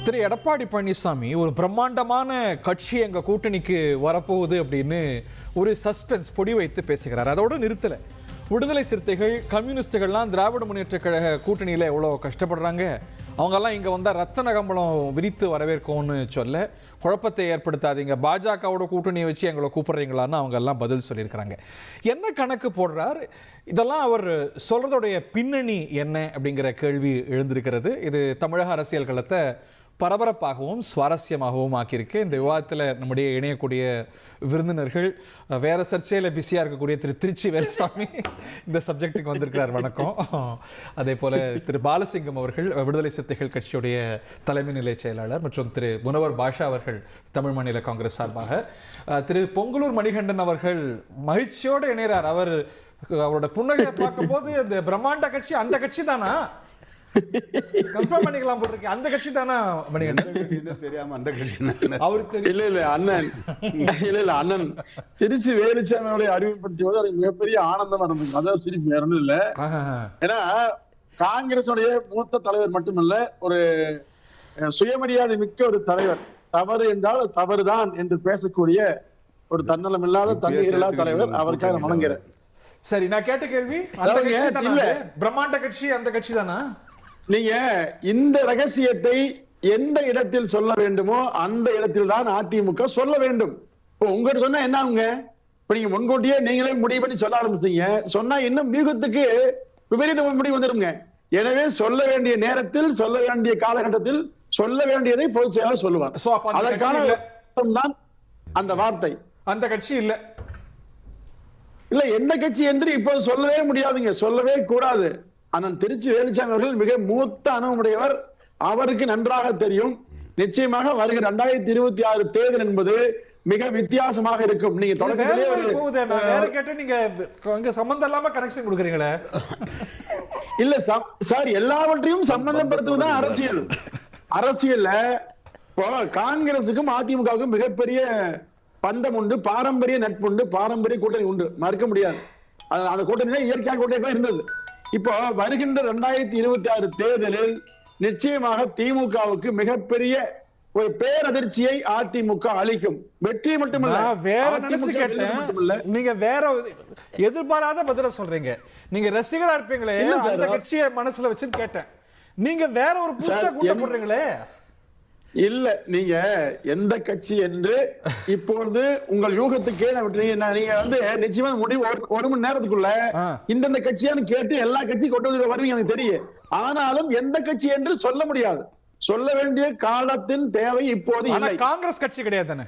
திரு எடப்பாடி பழனிசாமி ஒரு பிரம்மாண்டமான கட்சி எங்க கூட்டணிக்கு வரப்போகுது அப்படின்னு ஒரு சஸ்பென்ஸ் பொடி வைத்து பேசுகிறார். அதோடு நிறுத்தலை. விடுதலை சிறுத்தைகள், கம்யூனிஸ்டுகள்லாம் திராவிட முன்னேற்ற கழக கூட்டணியில் எவ்வளோ கஷ்டப்படுறாங்க, அவங்கெல்லாம் இங்கே வந்தால் ரத்த நகம்பலம் விரித்து வரவேற்கும்னு சொல்ல, குழப்பத்தை ஏற்படுத்தாதீங்க, பாஜகவோட கூட்டணியை வச்சு எங்களை கூப்பிட்றீங்களான்னு அவங்கெல்லாம் பதில் சொல்லியிருக்கிறாங்க. என்ன கணக்கு போடுறார்? இதெல்லாம் அவர் சொல்கிறதுடைய பின்னணி என்ன அப்படிங்கிற கேள்வி எழுந்திருக்கிறது. இது தமிழக அரசியல் களத்தை பரபரப்பாகவும் சுவாரஸ்யமாகவும் ஆக்கியிருக்கு. இந்த விவாதத்தில் நம்முடைய இணையக்கூடிய விருந்தினர்கள் வேற சர்ச்சையில் பிஸியாக இருக்கக்கூடிய திரு திருச்சி வேலுசாமி இந்த சப்ஜெக்டுக்கு வந்திருக்கிறார். வணக்கம். அதே போல திரு பாலசிங்கம் அவர்கள் விடுதலை சிறுத்தைகள் கட்சியுடைய தலைமை நிலை செயலாளர், மற்றும் திரு முனவர் பாஷா அவர்கள் தமிழ் மாநில காங்கிரஸ் சார்பாக, திரு பொங்கலூர் மணிகண்டன் அவர்கள் மகிழ்ச்சியோடு இணைகிறார். அவரோட புன்னகையை பார்க்கும்போது இந்த பிரம்மாண்ட கட்சி அந்த கட்சி தானா கன்ஃபார்ம் பண்ணிக்கலாம் போட்டிருக்கேன், அந்த கட்சி தானா மணிகண்டன்? தெரியாம அந்த கட்சி அவருக்கு இல்ல அண்ணன் இல்ல அண்ணன் திருச்சி வேலுச்சாமியோட அறிமுகப்படுத்திய போது அது மிகப்பெரிய ஆனந்தமா இருந்தது. அதான் சிரிப்பு, வேற ஒன்றும் இல்ல. ஏன்னா காங்கிரசுடைய மூத்த தலைவர் மட்டுமல்ல, ஒரு சுயமரியாதை மிக்க ஒரு தலைவர். தவறு என்றால் தவறுதான் என்று பேசக்கூடிய ஒரு தன்னலம் இல்லாத தன்னிகர் இல்லாத தலைவர். அவருக்காக வணங்குறேன். சரி, நான் கேட்ட கேள்வி அந்த கட்சி தானா? பிரம்மாண்ட கட்சி அந்த கட்சி தானா? நீங்க இந்த ரகசியத்தை எந்த இடத்தில் சொல்ல வேண்டுமோ அந்த இடத்தில் தான் அதிமுக சொல்ல வேண்டும். இப்போ உங்ககிட்ட சொன்னா என்ன ஆகுங்க? இப்ப நீங்க முன்கூட்டியே நீங்களே முடிவு பண்ணி சொல்ல ஆரம்பிச்சீங்க, சொன்னா இன்னும் மியூகத்துக்கு விபரீத முடிவு வந்துருங்க. எனவே சொல்ல வேண்டிய நேரத்தில், சொல்ல வேண்டிய காலகட்டத்தில் சொல்ல வேண்டியதை பொதுச் செயலாளர் சொல்லுவார். அதற்கான தான் அந்த வார்த்தை. அந்த கட்சி இல்ல இல்ல எந்த கட்சி என்று இப்போது சொல்லவே முடியாதுங்க, சொல்லவே கூடாது. அண்ணன் திருச்சி வேலுச்சாமி அவர்கள் மிக மூத்த அனுபவமுடையவர். அவருக்கு நன்றாக தெரியும். நிச்சயமாக வருகிற 2026 தேர்தல் என்பது மிக வித்தியாசமாக இருக்கும். நீங்க தொடக்கத்திலே வேற கேட்ட நீங்க அங்க சம்பந்தம் இல்லாம கனெக்ஷன் கொடுக்குறீங்களே. இல்ல சார், எல்லாவற்றையும் சம்பந்தப்படுத்துவதுதான் அரசியல். அரசியல்ல இப்போ காங்கிரசுக்கும் அதிமுகவுக்கும் மிகப்பெரிய பந்தம் உண்டு, பாரம்பரிய நட்பு உண்டு, பாரம்பரிய கூட்டணி உண்டு, மறுக்க முடியாது. அந்த கூட்டணி தான் இயற்கையான கூட்டணி தான் இருந்தது. இப்போ வருகின்ற 2026 தேர்தலில் நிச்சயமாக திமுகவுக்கு மிகப்பெரிய ஒரு பேரதிர்ச்சியை அதிமுக அளிக்கும். வெற்றி மட்டுமல்ல, வேற நினைச்சு கேட்டேன். நீங்க வேற எதிர்பாராத பதில சொல்றீங்க. நீங்க ரசிகரா இருப்பீங்களே, அந்த கட்சியை மனசுல வச்சு கேட்டேன். நீங்க வேற ஒரு புதுசா கூட்ட போடுறீங்களே. இல்ல, நீங்க எந்த கட்சி என்று இப்பொழுது உங்கள் யூகத்துக்கே நீங்க வந்து நிச்சயமா முடிவு ஒரு மணி நேரத்துக்குள்ள இந்த கட்சியான்னு கேட்டு எல்லா கட்சியும் கொண்டு வந்து வருவீங்க, எனக்கு தெரியும். ஆனாலும் எந்த கட்சி என்று சொல்ல முடியாது. சொல்ல வேண்டிய காலத்தின் தேவை இப்போது இல்லை. காங்கிரஸ் கட்சி கிடையாது தானே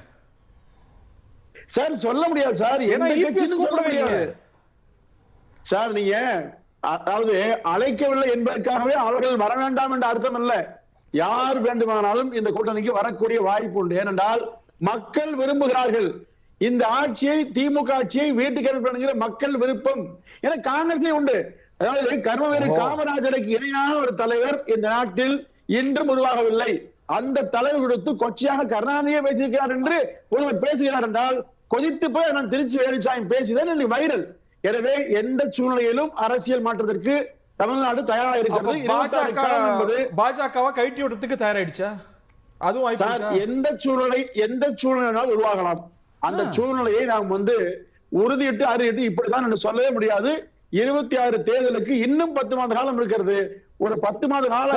சார்? சொல்ல முடியாது சார், எந்த கட்சின்னு சொல்ல முடியாது சார். நீங்க அதாவது அழைக்கவில்லை என்பதற்காகவே அவர்கள் வர வேண்டாம் என்ற அர்த்தம் அல்ல. யார் வேண்டுமானாலும் இந்த கூட்டணிக்கு வரக்கூடிய வாய்ப்பு உண்டு. ஏனென்றால் மக்கள் விரும்புகிறார்கள் இந்த ஆட்சியை, திமுக ஆட்சியை வீட்டுக்கு அனுப்புகிற மக்கள் விருப்பம். ஏன்னா காங்கிரஸே உண்டு. அதாவது கர்மவீர காமராஜருக்கு இணையான ஒரு தலைவர் இந்த நாட்டில் இன்றும் உருவாகவில்லை. அந்த தலைவர் கொடுத்து கொச்சையாக கருணாநிதியை பேசியிருக்கிறார் என்று ஒருவர் பேசுகிறார் என்றால் கொதித்து போய் நான் திருச்சி வேலுச்சாமி பேசிதான் வைரல். எனவே எந்த சூழ்நிலையிலும் அரசியல் மாற்றத்திற்கு தமிழ்நாடு தயாரா இருக்கிறது. பாஜகவை கைட்டி விடுறதுக்கு தயாராயிடுச்சா? அதுவும் எந்த சூழ்நிலையாலும் உருவாகலாம். அந்த சூழ்நிலையை நாம் வந்து உறுதியிட்டு அறிவிட்டு இப்படிதான் சொல்லவே முடியாது. 26 தேர்தலுக்கு இன்னும் 10 மாத காலம் இருக்கிறது. ஒரு 10 மாத காலம்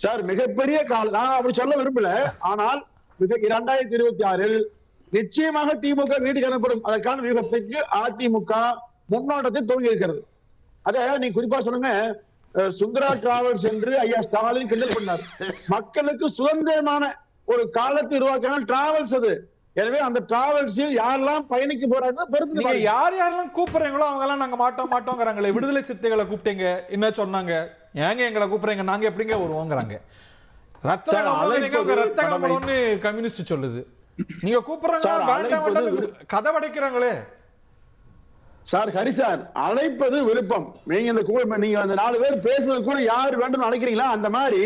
சார், மிகப்பெரிய காலம். நான் அப்படி சொல்ல விரும்பல. ஆனால் 2026 நிச்சயமாக திமுக வீட்டுக்கு அனுப்படும். அதற்கான வியூகத்துக்கு அதிமுக முன்னோட்டத்தை துவங்கி இருக்கிறது. அத நீ குறிப்பா சொல்லுங்க, சுந்தரா டிராவல்ஸ் என்று ஐயா ஸ்டாலின் கிண்டல் பண்ணார். மக்களுக்கு சுதந்திரமான ஒரு காலத்தை உருவாக்கினால் டிராவல்ஸ் அது. எனவே அந்த டிராவல்ஸில் யாரெல்லாம் பயணிக்க போறாங்க, யார் யாரெல்லாம் கூப்பிடுறீங்களோ அவங்க எல்லாம் நாங்க மாட்டோங்கிறாங்களே. விடுதலை சிறுத்தைகளை கூப்பிட்டீங்க, என்ன சொன்னாங்க? ஏங்க எங்களை கூப்பிடுறீங்க, நாங்க எப்படிங்க வருவோங்கிறாங்க. ரத்த கம்பளம்னு கம்யூனிஸ்ட் சொல்லுது. நீங்க கூப்பிடுறாங்க, கதை வடைக்கிறாங்களே. சார் ஹரி சார், அழைப்பது விருப்பம். நீங்க அந்த 4 பேர் பேசுறது கூட யார் வேண்டும் அழைக்கிறீங்களா, அந்த மாதிரி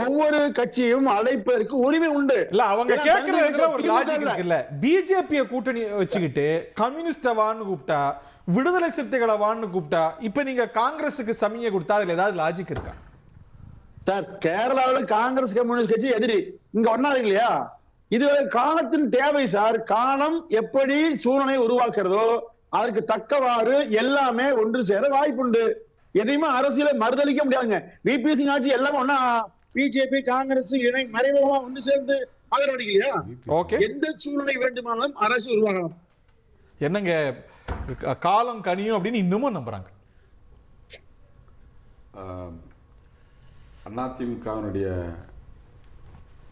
ஒவ்வொரு கட்சியும் அழைப்பதற்கு உரிமை உண்டு. இல்ல அவங்க கேட்கறதுல ஒரு லாஜிக் இருக்குல்ல. பிஜேபி கூட்டணி வச்சுக்கிட்டு கம்யூனிஸ்ட வான்னு கூப்பிட்டா, விடுதலை சிறுத்தைகளை வான்னு கூப்பிட்டா, இப்ப நீங்க காங்கிரஸுக்கு சமிங்கை கொடுத்தா அதுல ஏதாவது லாஜிக் இருக்கா? சார் கேரளாவில் காங்கிரஸ் கம்யூனிஸ்ட் கட்சி எதிரி, இங்க ஒன்னாரு இல்லையா? இதுவரை காலத்தின் தேவை சார். காலம் எப்படி சூழ்நிலை உருவாக்குறதோ அதற்கு தக்கவாறு எல்லாமே ஒன்று சேர வாய்ப்புண்டு. எதையுமே அரசியலை மறுதளிக்க முடியாதுங்க. விபி சிங் ஆட்சி எல்லாமே ஒன்னா பிஜேபி காங்கிரஸ் இணை மறைமுகமா ஒன்று சேர்ந்து ஆதரவளிக்க இல்லையா? எந்த சூழ்நிலை வேண்டுமானாலும் அரசு உருவாகலாம். என்னங்க காலம் கனியும் அப்படின்னு இன்னமும் நம்புறாங்க. அதிமுகவினுடைய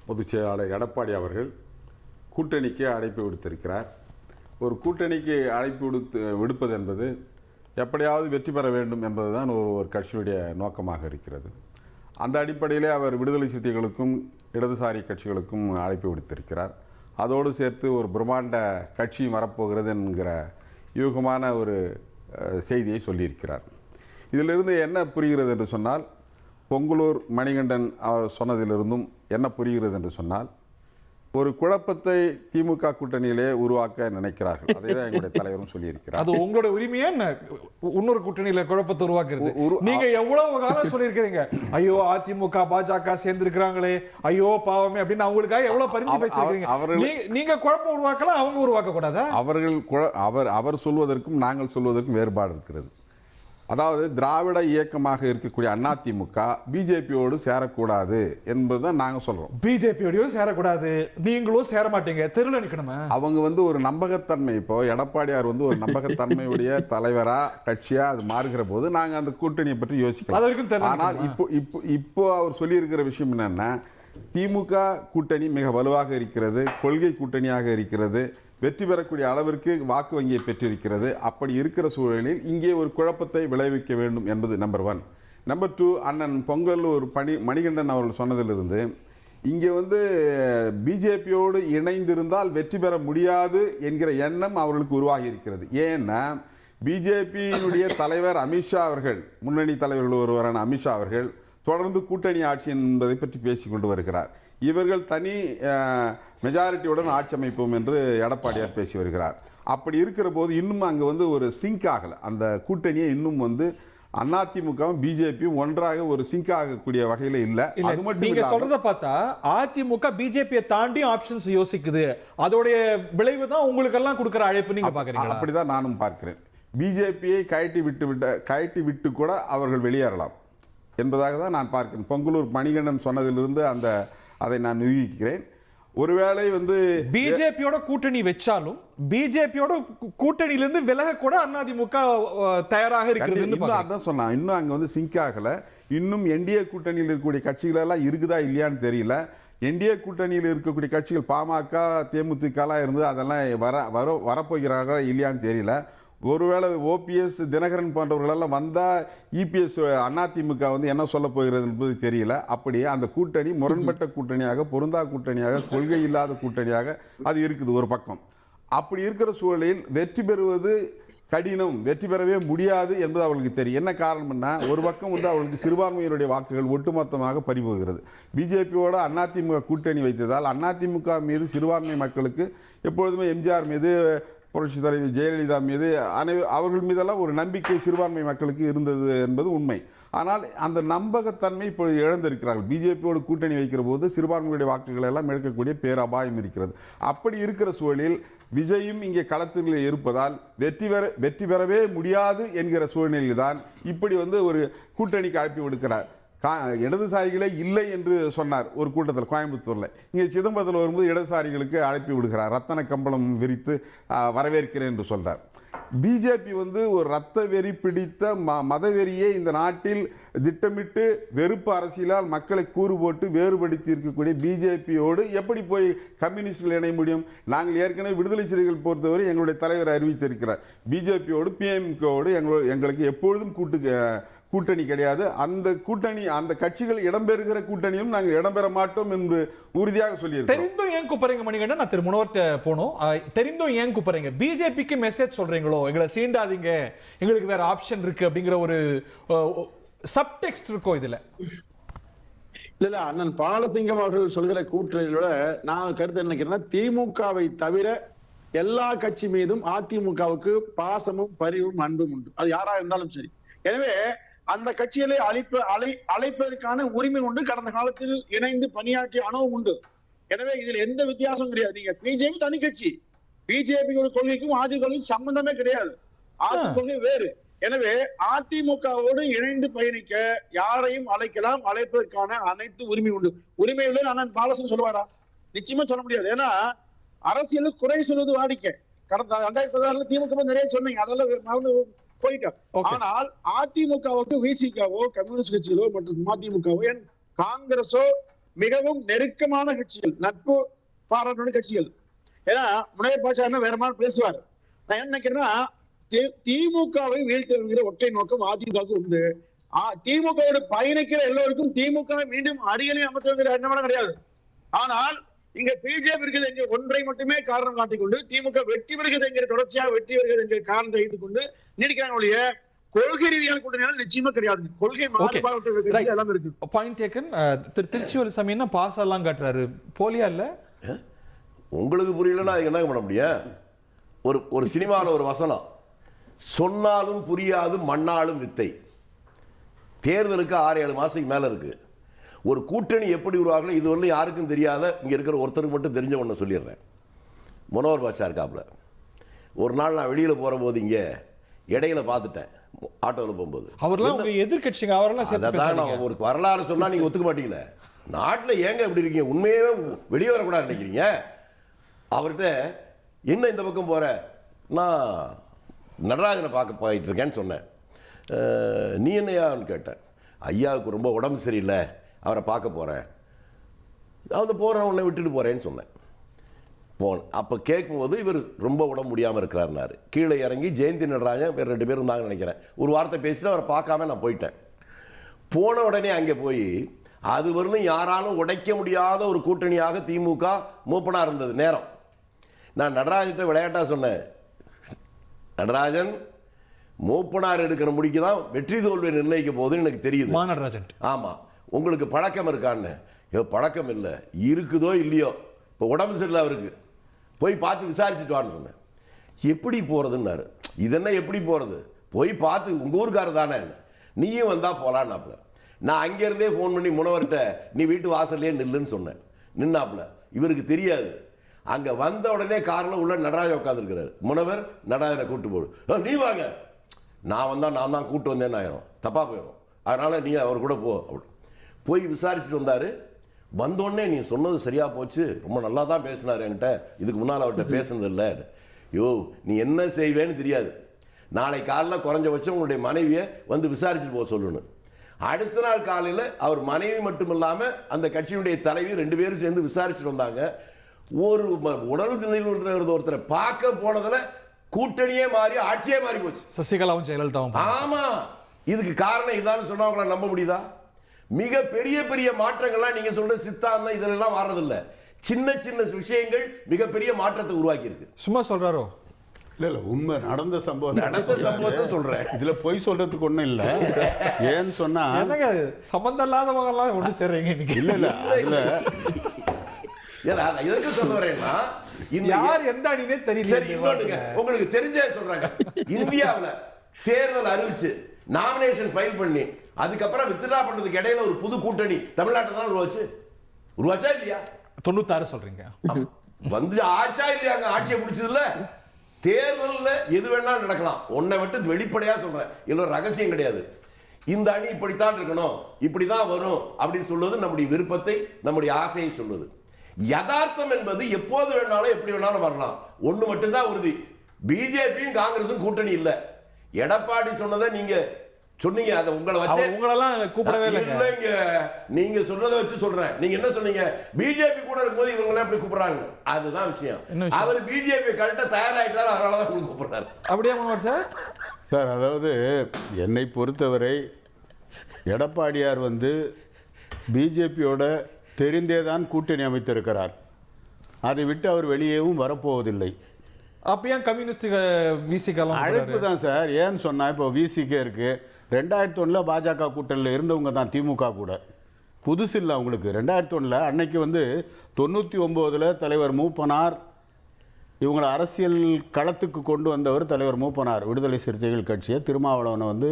பொதுச் செயலாளர் எடப்பாடி அவர்கள் கூட்டணிக்கு அழைப்பு விடுத்திருக்கிறார். ஒரு கூட்டணிக்கு அழைப்பு விடுப்பது என்பது எப்படியாவது வெற்றி பெற வேண்டும் என்பதுதான் ஒரு கட்சியுடைய நோக்கமாக இருக்கிறது. அந்த அடிப்படையிலே அவர் விடுதலை சிறுத்தைகளுக்கும் இடதுசாரி கட்சிகளுக்கும் அழைப்பு விடுத்திருக்கிறார். அதோடு சேர்த்து ஒரு பிரம்மாண்ட கட்சி வரப்போகிறது என்கிற யூகமான ஒரு செய்தியை சொல்லியிருக்கிறார். இதிலிருந்து என்ன புரிகிறது என்று சொன்னால், பொங்கலூர் மணிகண்டன் அவர் சொன்னதிலிருந்தும் என்ன புரிகிறது என்று சொன்னால், ஒரு குழப்பத்தை திமுக கூட்டணியிலே உருவாக்க நினைக்கிறார்கள். அதே தான் எங்களுடைய தலைவரும் சொல்லியிருக்கிறார். அது உங்களோட உரிமையா இன்னொரு கூட்டணியில குழப்பத்தை உருவாக்குறது? நீங்க எவ்வளவு காலம் சொல்லியிருக்கிறீங்க, ஐயோ அதிமுக பாஜக சேர்ந்து இருக்கிறாங்களே, ஐயோ பாவமே அப்படின்னு அவங்களுக்காக எவ்வளவு பரிஞ்சு பேசியிருக்கீங்க. நீங்க குழப்பம் உருவாக்கலாம், அவங்க உருவாக்க கூடாதா? அவர் சொல்வதற்கும் நாங்கள் சொல்வதற்கும் வேறுபாடு இருக்கிறது. அதாவது திராவிட இயக்கமாக இருக்கக்கூடிய அதிமுக பிஜேபியோடு சேரக்கூடாது என்பதுதான் நாங்கள் சொல்றோம். பிஜேபியோடய சேரக்கூடாது, நீங்களும் சேர மாட்டீங்க, தெருவில் நிற்கணுமா? அவங்க ஒரு நம்பகத்தன்மை, இப்போ எடப்பாடியார் ஒரு நம்பகத்தன்மையுடைய தலைவரா கட்சியா அது மாறுகிற போது நாங்கள் அந்த கூட்டணியை பற்றி யோசிக்கலாம். ஆனால் இப்போ அவர் சொல்லியிருக்கிற விஷயம் என்னன்னா, திமுக கூட்டணி மிக வலுவாக இருக்கிறது, கொள்கை கூட்டணியாக இருக்கிறது, வெற்றி பெறக்கூடிய அளவிற்கு வாக்கு வங்கியை பெற்றிருக்கிறது. அப்படி இருக்கிற சூழலில் இங்கே ஒரு குழப்பத்தை விளைவிக்க வேண்டும் என்பது நம்பர் 1. நம்பர் 2, அண்ணன் பொங்கலூர் மணிகண்டன் அவர்கள் சொன்னதிலிருந்து இங்கே பிஜேபியோடு இணைந்திருந்தால் வெற்றி பெற முடியாது என்கிற எண்ணம் அவர்களுக்கு உருவாகி இருக்கிறது. ஏன்னா பிஜேபியினுடைய தலைவர் அமித்ஷா அவர்கள், முன்னணி தலைவர்கள் ஒருவரான அமித்ஷா அவர்கள் தொடர்ந்து கூட்டணி ஆட்சி என்பதை பற்றி பேசிக்கொண்டு வருகிறார். இவர்கள் தனி மெஜாரிட்டியுடன் ஆட்சி அமைப்போம் என்று எடப்பாடியார் பேசி வருகிறார். அப்படி இருக்கிற போது இன்னும் அங்கே ஒரு சிங்க் ஆகலை. அந்த கூட்டணியை இன்னும் அதிமுகவும் பிஜேபியும் ஒன்றாக ஒரு சிங்க் ஆகக்கூடிய வகையில் இல்லை. அது மட்டும் நீங்க சொல்றத பார்த்தா அதிமுக பிஜேபியை தாண்டி ஆப்ஷன்ஸ் யோசிக்குது. அதோடைய விளைவு தான் உங்களுக்கு எல்லாம் கொடுக்கிற அழைப்பு நீங்க பாக்குறீங்க. அப்படிதான் நானும் பார்க்கிறேன். பிஜேபியை கழட்டி விட்டு கூட அவர்கள் வெளியேறலாம் என்பதாக தான் நான் பார்க்கிறேன். பொங்கலூர் மணிகண்டன் சொன்னதிலிருந்து அதை நான் நிரூபிக்கிறேன். ஒருவேளை பிஜேபியோட கூட்டணி வச்சாலும் பிஜேபியோட கூட்டணியிலிருந்து விலக கூட அதிமுக தயாராக இருக்கிறது. அதான் சொன்னா, இன்னும் அங்க சிங்க் ஆகல. இன்னும் என்டிஏ கூட்டணியில் இருக்கக்கூடிய கட்சிகள் எல்லாம் இருக்குதா இல்லையான்னு தெரியல. என்டிஏ கூட்டணியில் இருக்கக்கூடிய கட்சிகள் பாமக தேமுதிக எல்லாம் இருந்து அதெல்லாம் வரப்போகிறார்களா இல்லையான்னு தெரியல. ஒருவேளை ஓபிஎஸ் தினகரன் போன்றவர்களெல்லாம் வந்தால் இபிஎஸ் அதிமுக என்ன சொல்ல போகிறது என்பது தெரியல. அப்படியே அந்த கூட்டணி முரண்பட்ட கூட்டணியாக, பொருந்தா கூட்டணியாக, கொள்கை இல்லாத கூட்டணியாக அது இருக்குது ஒரு பக்கம். அப்படி இருக்கிற சூழலில் வெற்றி பெறுவது கடினம், வெற்றி பெறவே முடியாது என்பது அவர்களுக்கு தெரியும். என்ன காரணம்னா, ஒரு பக்கம் அவர்களுக்கு சிறுபான்மையினுடைய வாக்குகள் ஒட்டுமொத்தமாக பறிபோகிறது. பிஜேபியோட அதிமுக கூட்டணி வைத்ததால் அதிமுக மீது சிறுபான்மை மக்களுக்கு எப்பொழுதுமே எம்ஜிஆர் மீது, புரட்சி தலைவி ஜெயலலிதா மீது, அவர்கள் மீதெல்லாம் ஒரு நம்பிக்கை சிறுபான்மை மக்களுக்கு இருந்தது என்பது உண்மை. ஆனால் அந்த நம்பகத்தன்மை இப்போ இழந்திருக்கிறார்கள். பிஜேபியோடு கூட்டணி வைக்கிற போது சிறுபான்மையுடைய வாக்குகள் எல்லாம் இழக்கக்கூடிய பேரபாயம் இருக்கிறது. அப்படி இருக்கிற சூழலில் விஜயும் இங்கே களத்தில் இருப்பதால் வெற்றி பெறவே முடியாது என்கிற சூழ்நிலையில் தான் இப்படி ஒரு கூட்டணிக்கு அழைப்பு விடுக்கிறார். இடதுசாரிகளே இல்லை என்று சொன்னார் ஒரு கூட்டத்தில் கோயம்புத்தூரில். இங்கே சிதம்பரத்தில் வரும்போது இடதுசாரிகளுக்கு அழைப்பு விடுகிறார், ரத்தன கம்பளம் விரித்து வரவேற்கிறேன் என்று சொல்றார். பிஜேபி ஒரு ரத்த வெறி பிடித்த மதவெறியை இந்த நாட்டில் திட்டமிட்டு வெறுப்பு அரசியலால் மக்களை கூறு போட்டு வேறுபடுத்தி இருக்கக்கூடிய பிஜேபியோடு எப்படி போய் கம்யூனிஸ்டுகள் இணைய முடியும்? நாங்கள் ஏற்கனவே விடுதலை சிறுத்தைகள் பொறுத்தவரை எங்களுடைய தலைவர் அறிவித்திருக்கிறார், பிஜேபியோடு பிஎம்கோடு எங்களுக்கு எப்பொழுதும் கூட்டணி கிடையாது. அந்த கூட்டணி, அந்த கட்சிகள் இடம்பெறுகிற கூட்டணியும் நாங்கள் இடம்பெற மாட்டோம் என்று உறுதியாக சொல்லியிருக்கோம். தெரிந்தும் ஏன் கூப்பிடுறீங்க மணிகண்டன்? நான் திருமுனவர்கிட்ட போனோம். தெரிந்தும் ஏன் கூப்பிடுறீங்க? பிஜேபிக்கு மெசேஜ் சொல்றீங்களோ, எங்களை சீண்டாதீங்க, எங்களுக்கு வேற ஆப்ஷன் இருக்கு அப்படிங்கிற ஒரு சப்டெக்ஸ்ட் இருக்கோ இதுல? இல்ல அண்ணன் பாலசிங்கம் அவர்கள் சொல்கிற கூட்டணியோட நான் கருத்து நினைக்கிறேன்னா, திமுகவை தவிர எல்லா கட்சி மீதும் அதிமுகவுக்கு பாசமும் பரிவும் அன்பும் உண்டு. அது யாரா இருந்தாலும் சரி. எனவே அந்த கட்சிகளை அழைப்பதற்கான உரிமை உண்டு. கடந்த காலத்தில் இணைந்து பணியாற்றிய அனுபவம் உண்டு. எனவே இதில் எந்த வித்தியாசமும் கிடையாது. நீங்க பிஜேபி தனி கட்சி, பிஜேபியோட கொள்கைக்கும் அதிமுகவுக்கும் சம்பந்தமே கிடையாது. கொள்கை வேறு. எனவே அதிமுகவோடு இணைந்து பயணிக்க யாரையும் அழைக்கலாம், அழைப்பதற்கான அனைத்து உரிமை உண்டு. உரிமை இல்லை அண்ணன் பாலசன் சொல்லுவாரா? நிச்சயமா சொல்ல முடியாது. ஏன்னா அரசியல் குறை சொல்வது வாடிக்கை. கடந்த 2016 திமுக நிறைய சொன்னீங்க, அதெல்லாம் மறந்து போயிட்டோம். ஆனால் அதிமுகவுக்கு விசிகாவோ கம்யூனிஸ்ட் கட்சிகளோ மற்றும் மதிமுகவோ காங்கிரஸோ மிகவும் நெருக்கமான கட்சிகள், நட்பு பாராட்டு கட்சிகள். ஏன்னா முனைவர் பாஷா வேற மாதிரி பேசுவார். நான் என்ன நினைக்கிறேன்னா, திமுகவை வீழ்த்துகிற ஒற்றை நோக்கம் அதிமுகவுக்கு உண்டு. திமுகவோட பயணிக்கிற எல்லோருக்கும் திமுக மீண்டும் அரியணை அமர்த்துவதில் எண்ணமான கிடையாது. ஆனால் இங்க பிஜேபி இருக்குது என்கிற ஒன்றை மட்டுமே காரணம் காட்டிக்கொண்டு திமுக வெற்றி பெறுகிறது என்கிற தொடர்ச்சியாக வெற்றி வருகிறது என்கிற காரணத்தை வைத்துக் கொண்டு நீடிக்கிறாங்க ஒழிய கொள்கை ரீதியான கூட்டணியால் நிச்சயமா கிடையாது. கொள்கை மாறுபாடு எல்லாம் இருக்கு. Point taken. திருச்சி ஒரு சமயம் பாஸ் எல்லாம் காட்டுறாரு, போலியா இல்ல? உங்களுக்கு புரியலன்னா என்ன பண்ண முடியும்? ஒரு சினிமாவில் ஒரு வசனம், சொன்னாலும் புரியாது மண்ணாலும் வித்தை. தேர்தலுக்கு 6-7 மாசத்துக்கு மேல இருக்கு. ஒரு கூட்டணி எப்படி உருவாகல இதுவரையிலும் யாருக்கும் தெரியாத, இங்க இருக்கிற ஒருத்தருக்கு மட்டும் தெரிஞ்ச ஒன்று சொல்லிடுறேன். மனோகர் பாஷா இருக்காப்புல. ஒரு நாள் நான் வெளியில போற போது இங்க இடையில பார்த்துட்டேன், ஆட்டோவில் போகும்போது. அவரெல்லாம் எதிர்கட்சிங்க, அவரெல்லாம் ஒரு வரலாறு சொன்னா நீங்க ஒத்துக்க மாட்டீங்களே. நாட்டில் ஏங்க எப்படி இருக்கீங்க? உண்மையே வெளியே வரக்கூடாது நினைக்கிறீங்க. அவர்கிட்ட என்ன இந்த பக்கம் போற, நான் நடராஜனை பார்க்க போயிட்டு இருக்கேன்னு சொன்னேன். நீ என்னையான்னு கேட்டேன். ஐயாவுக்கு ரொம்ப உடம்பு சரியில்லை, அவரை பார்க்க போகிறேன், அவன் போகிறேன் உன்னை விட்டுட்டு போகிறேன்னு சொன்னேன். அப்போ கேட்கும்போது இவர் ரொம்ப உடம்பு முடியாமல் இருக்கிறாருனாரு. கீழே இறங்கி ஜெயந்தி நடராஜன் வேறு 2 பேர் இருந்தாங்கன்னு நினைக்கிறேன். ஒரு வார்த்தை பேசிட்டு அவரை பார்க்காம நான் போயிட்டேன். போன உடனே அங்கே போய் அது வரலும் யாராலும் உடைக்க முடியாத ஒரு கூட்டணியாக திமுக மூப்பனா இருந்தது நேரம். நான் நடராஜன்கிட்ட விளையாட்டா சொன்னேன், நடராஜன் மூப்பனார் எடுக்கிற முடிக்கு தான் வெற்றி தோல்வி நிர்ணயிக்க போகுதுன்னு எனக்கு தெரியுது. நடராஜன் ஆமா, உங்களுக்கு பழக்கம் இருக்கான்னு. பழக்கம் இல்லை, இருக்குதோ இல்லையோ, இப்போ உடம்பு சரியில்லை அவருக்கு, போய் பார்த்து விசாரிச்சுட்டு வான்னு சொன்னேன். எப்படி போறதுன்னாரு. இதென்ன எப்படி போறது, போய் பார்த்து உங்க ஊருக்காரர் தானே, நீயும் வந்தா போலான்னாப்புல. நான் அங்கிருந்தே ஃபோன் பண்ணி முனவர்கிட்ட நீ வீட்டு வாசல்லே நில்லுன்னு சொன்னேன். நின்னாப்புல. இவருக்கு தெரியாது. அங்க வந்த உடனே காரில் உள்ள நடராஜன் உட்காந்துருக்கிறாரு. முனவர் நடராஜனை கூட்டு போடு, நீ வாங்க, நான் வந்தா நான் தான் கூட்டு வந்தேன்னு ஆயிரும், தப்பா போயிடும், அதனால நீ அவர் கூட போ. போய் விசாரிச்சுட்டு வந்தாரு. வந்தோடனே நீ சொன்னது சரியா போச்சு, ரொம்ப நல்லா தான் பேசினாரு என்கிட்ட, இதுக்கு முன்னால் அவர்கிட்ட பேசுனது இல்லை. யோ நீ என்ன செய்வேன்னு தெரியாது, நாளை காலையில் குறைஞ்சபட்சம் உங்களுடைய மனைவியை வந்து விசாரிச்சுட்டு போக சொல்லணும். அடுத்த நாள் காலையில் அவர் மனைவி மட்டும் இல்லாமல் அந்த கட்சியினுடைய தலைவி 2 பேரும் சேர்ந்து விசாரிச்சுட்டு வந்தாங்க. ஒரு உணர்வு நிலையில் ஒருத்தரை பார்க்க போனதுல கூட்டணியே மாறி ஆட்சியே மாறி போச்சு. சசிகலாவும் ஜெயலலிதாவும். ஆமா, இதுக்கு காரணம் இதான்னு சொன்னவங்கள நம்ப முடியுதா? மிக பெரிய பெரிய மாற்றங்கள்லாம் நீங்க சொல்ற சித்தாந்தம் இதெல்லாம் வர்றதில்ல. சின்ன சின்ன விஷயங்கள் மிகப்பெரிய மாற்றத்தை உருவாக்கி இருக்கு. சும்மா சொல்றாரோ? இல்ல உண்மை நடந்த சம்பவத்தை சொல்றேன். இதுல பொய் சொல்றதுக்கு ஒண்ணும் இல்ல. ஏன்னு சொன்னா சம்பந்தம் இல்லாதவங்க எல்லாம் ஒண்ணு சேர்றீங்க இன்னைக்கு. இல்ல இல்ல அதுல எதற்கு சொல்ல வரேன்னா, யார் எந்த அணினே தெரியல. உங்களுக்கு தெரிஞ்ச சொல்றாங்க, இந்தியாவில் தேர்தல் அறிவிச்சு நாமினேஷன் ஃபைல் பண்ணி அதுக்கப்புறம் வித்ட்ரா பண்றதுக்கு இடையில ஒரு புது கூட்டணி தமிழ்நாட்டில் தான் உருவாச்சா இல்லையா? 96 சொல்றீங்க. வந்து ஆச்சா இல்லையாங்க? ஆட்சியை பிடிச்சதுல தேர்தலில் எது வேணாலும் நடக்கலாம். ஒன்றை விட்டு வெளிப்படையா சொல்றேன், இல்லை ரகசியம் கிடையாது. இந்த அணி இப்படித்தான் இருக்கணும், இப்படிதான் வரும் அப்படின்னு சொல்வது நம்முடைய விருப்பத்தை, நம்முடைய ஆசையை சொல்வது. யதார்த்தம் என்பது எப்போது வேணாலும் எப்படி வேணாலும் வரலாம். ஒண்ணு மட்டும்தான் உறுதி, பிஜேபியும் காங்கிரஸும் கூட்டணி இல்ல. எடப்பாடி சொன்னதை நீங்க சொன்னீங்க, அதை உங்களை வச்சு உங்களெல்லாம் கூப்பிடவே இல்லைங்க. நீங்க சொல்றதை வச்சு சொல்றேன். நீங்க என்ன சொன்னீங்க? பிஜேபி கூட இருக்கும்போது இவங்க எப்படி கூப்பிடுறாங்க, அதுதான் விஷயம். அவர் பிஜேபி கரெக்டா தயாராயிட்டாரு, அதனாலதான் உங்களுக்கு கூப்பிடுறாரு. அப்படியே சார். சார் அதாவது என்னை பொறுத்தவரை எடப்பாடியார் வந்து பிஜேபியோட தெரிந்தே தான் கூட்டணி அமைத்திருக்கிறார். அதை விட்டு அவர் வெளியேவும் வரப்போவதில்லை. அப்ப ஏன் கம்யூனிஸ்ட் விசிகெல்லாம் அழைப்பு தான் சார். ஏன்னு சொன்னா இப்போ விசிகே இருக்கு. 2001 பாஜக கூட்டணியில் இருந்தவங்க தான் திமுக கூட. புதுசு இல்லை அவங்களுக்கு. 2001 அன்னைக்கு வந்து 99 தலைவர் மூப்பனார் இவங்களை அரசியல் களத்துக்கு கொண்டு வந்தவர் தலைவர் மூப்பனார். விடுதலை சிறுத்தைகள் கட்சியை திருமாவளவனை வந்து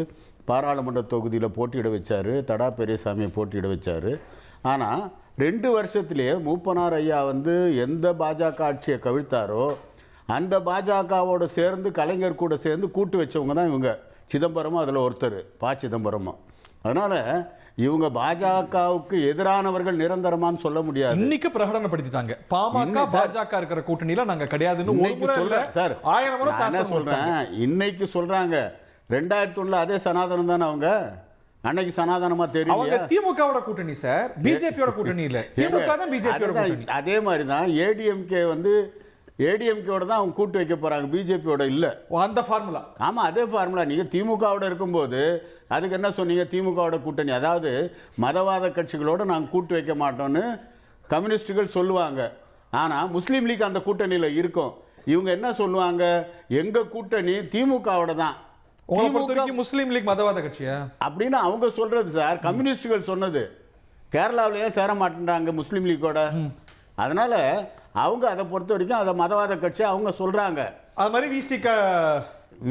பாராளுமன்ற தொகுதியில் போட்டியிட வச்சார், தடா பெரியசாமியை போட்டியிட வச்சார். ஆனால் 2 வருஷத்திலேயே மூப்பனார் ஐயா வந்து எந்த பாஜக ஆட்சியை கவிழ்த்தாரோ அந்த பாஜகவோட சேர்ந்து கலைஞர் கூட சேர்ந்து கூட்டு வச்சவங்க தான் இவங்க. சிதம்பரமும் அதில் ஒருத்தர், சிதம்பரமும். அதனால் இவங்க பாஜகவுக்கு எதிரானவர்கள் நிரந்தரமான்னு சொல்ல முடியாது. இன்னைக்கு பிரகடனப்படுத்திட்டாங்க பாமக பாஜக இருக்கிற கூட்டணியில நாங்க கிடையாதுன்னு சார். 1000 முறை சொல்றேன், இன்னைக்கு சொல்றாங்க. 2001 அதே சனாதனம் தானே அவங்க. அன்னைக்கு சனாதனமா தெரியும். அவங்க திமுகவோட கூட்டணி சார், பிஜேபியோட கூட்டணி இல்ல. திமுக தான் பிஜேபியோட கூட்டணி. அதே மாதிரி தான் ஏடிஎம்கே வந்து ஏடிஎம்கேவோட தான் அவங்க கூட்டு வைக்க போறாங்க, பிஜேபியோட இல்ல. அந்த ஃபார்முலா. ஆமா, அதே ஃபார்முலா. நீங்க திமுகவோட இருக்கும்போது அதுக்கு என்ன சொன்னீங்க? திமுகவோட கூட்டணி, அதாவது மதவாத கட்சிகளோட நாங்கள் கூட்டு வைக்க மாட்டோம்னு கம்யூனிஸ்டுகள் சொல்லுவாங்க. ஆனா முஸ்லீம் லீக் அந்த கூட்டணியில இருக்கும். இவங்க என்ன சொல்லுவாங்க? எங்க கூட்டணி திமுகவோட தான். முஸ்லீம் லீக் மதவாத கட்சியா அப்படின்னு அவங்க சொல்றது சார். கம்யூனிஸ்டுகள் சொன்னது. கேரளாவிலேயே சேர மாட்டேன்றாங்க முஸ்லீம் லீக்கோட. அதனால அவங்க அதை பொறுத்த வரைக்கும் அதை மதவாத கட்சி அவங்க சொல்றாங்க. அது மாதிரி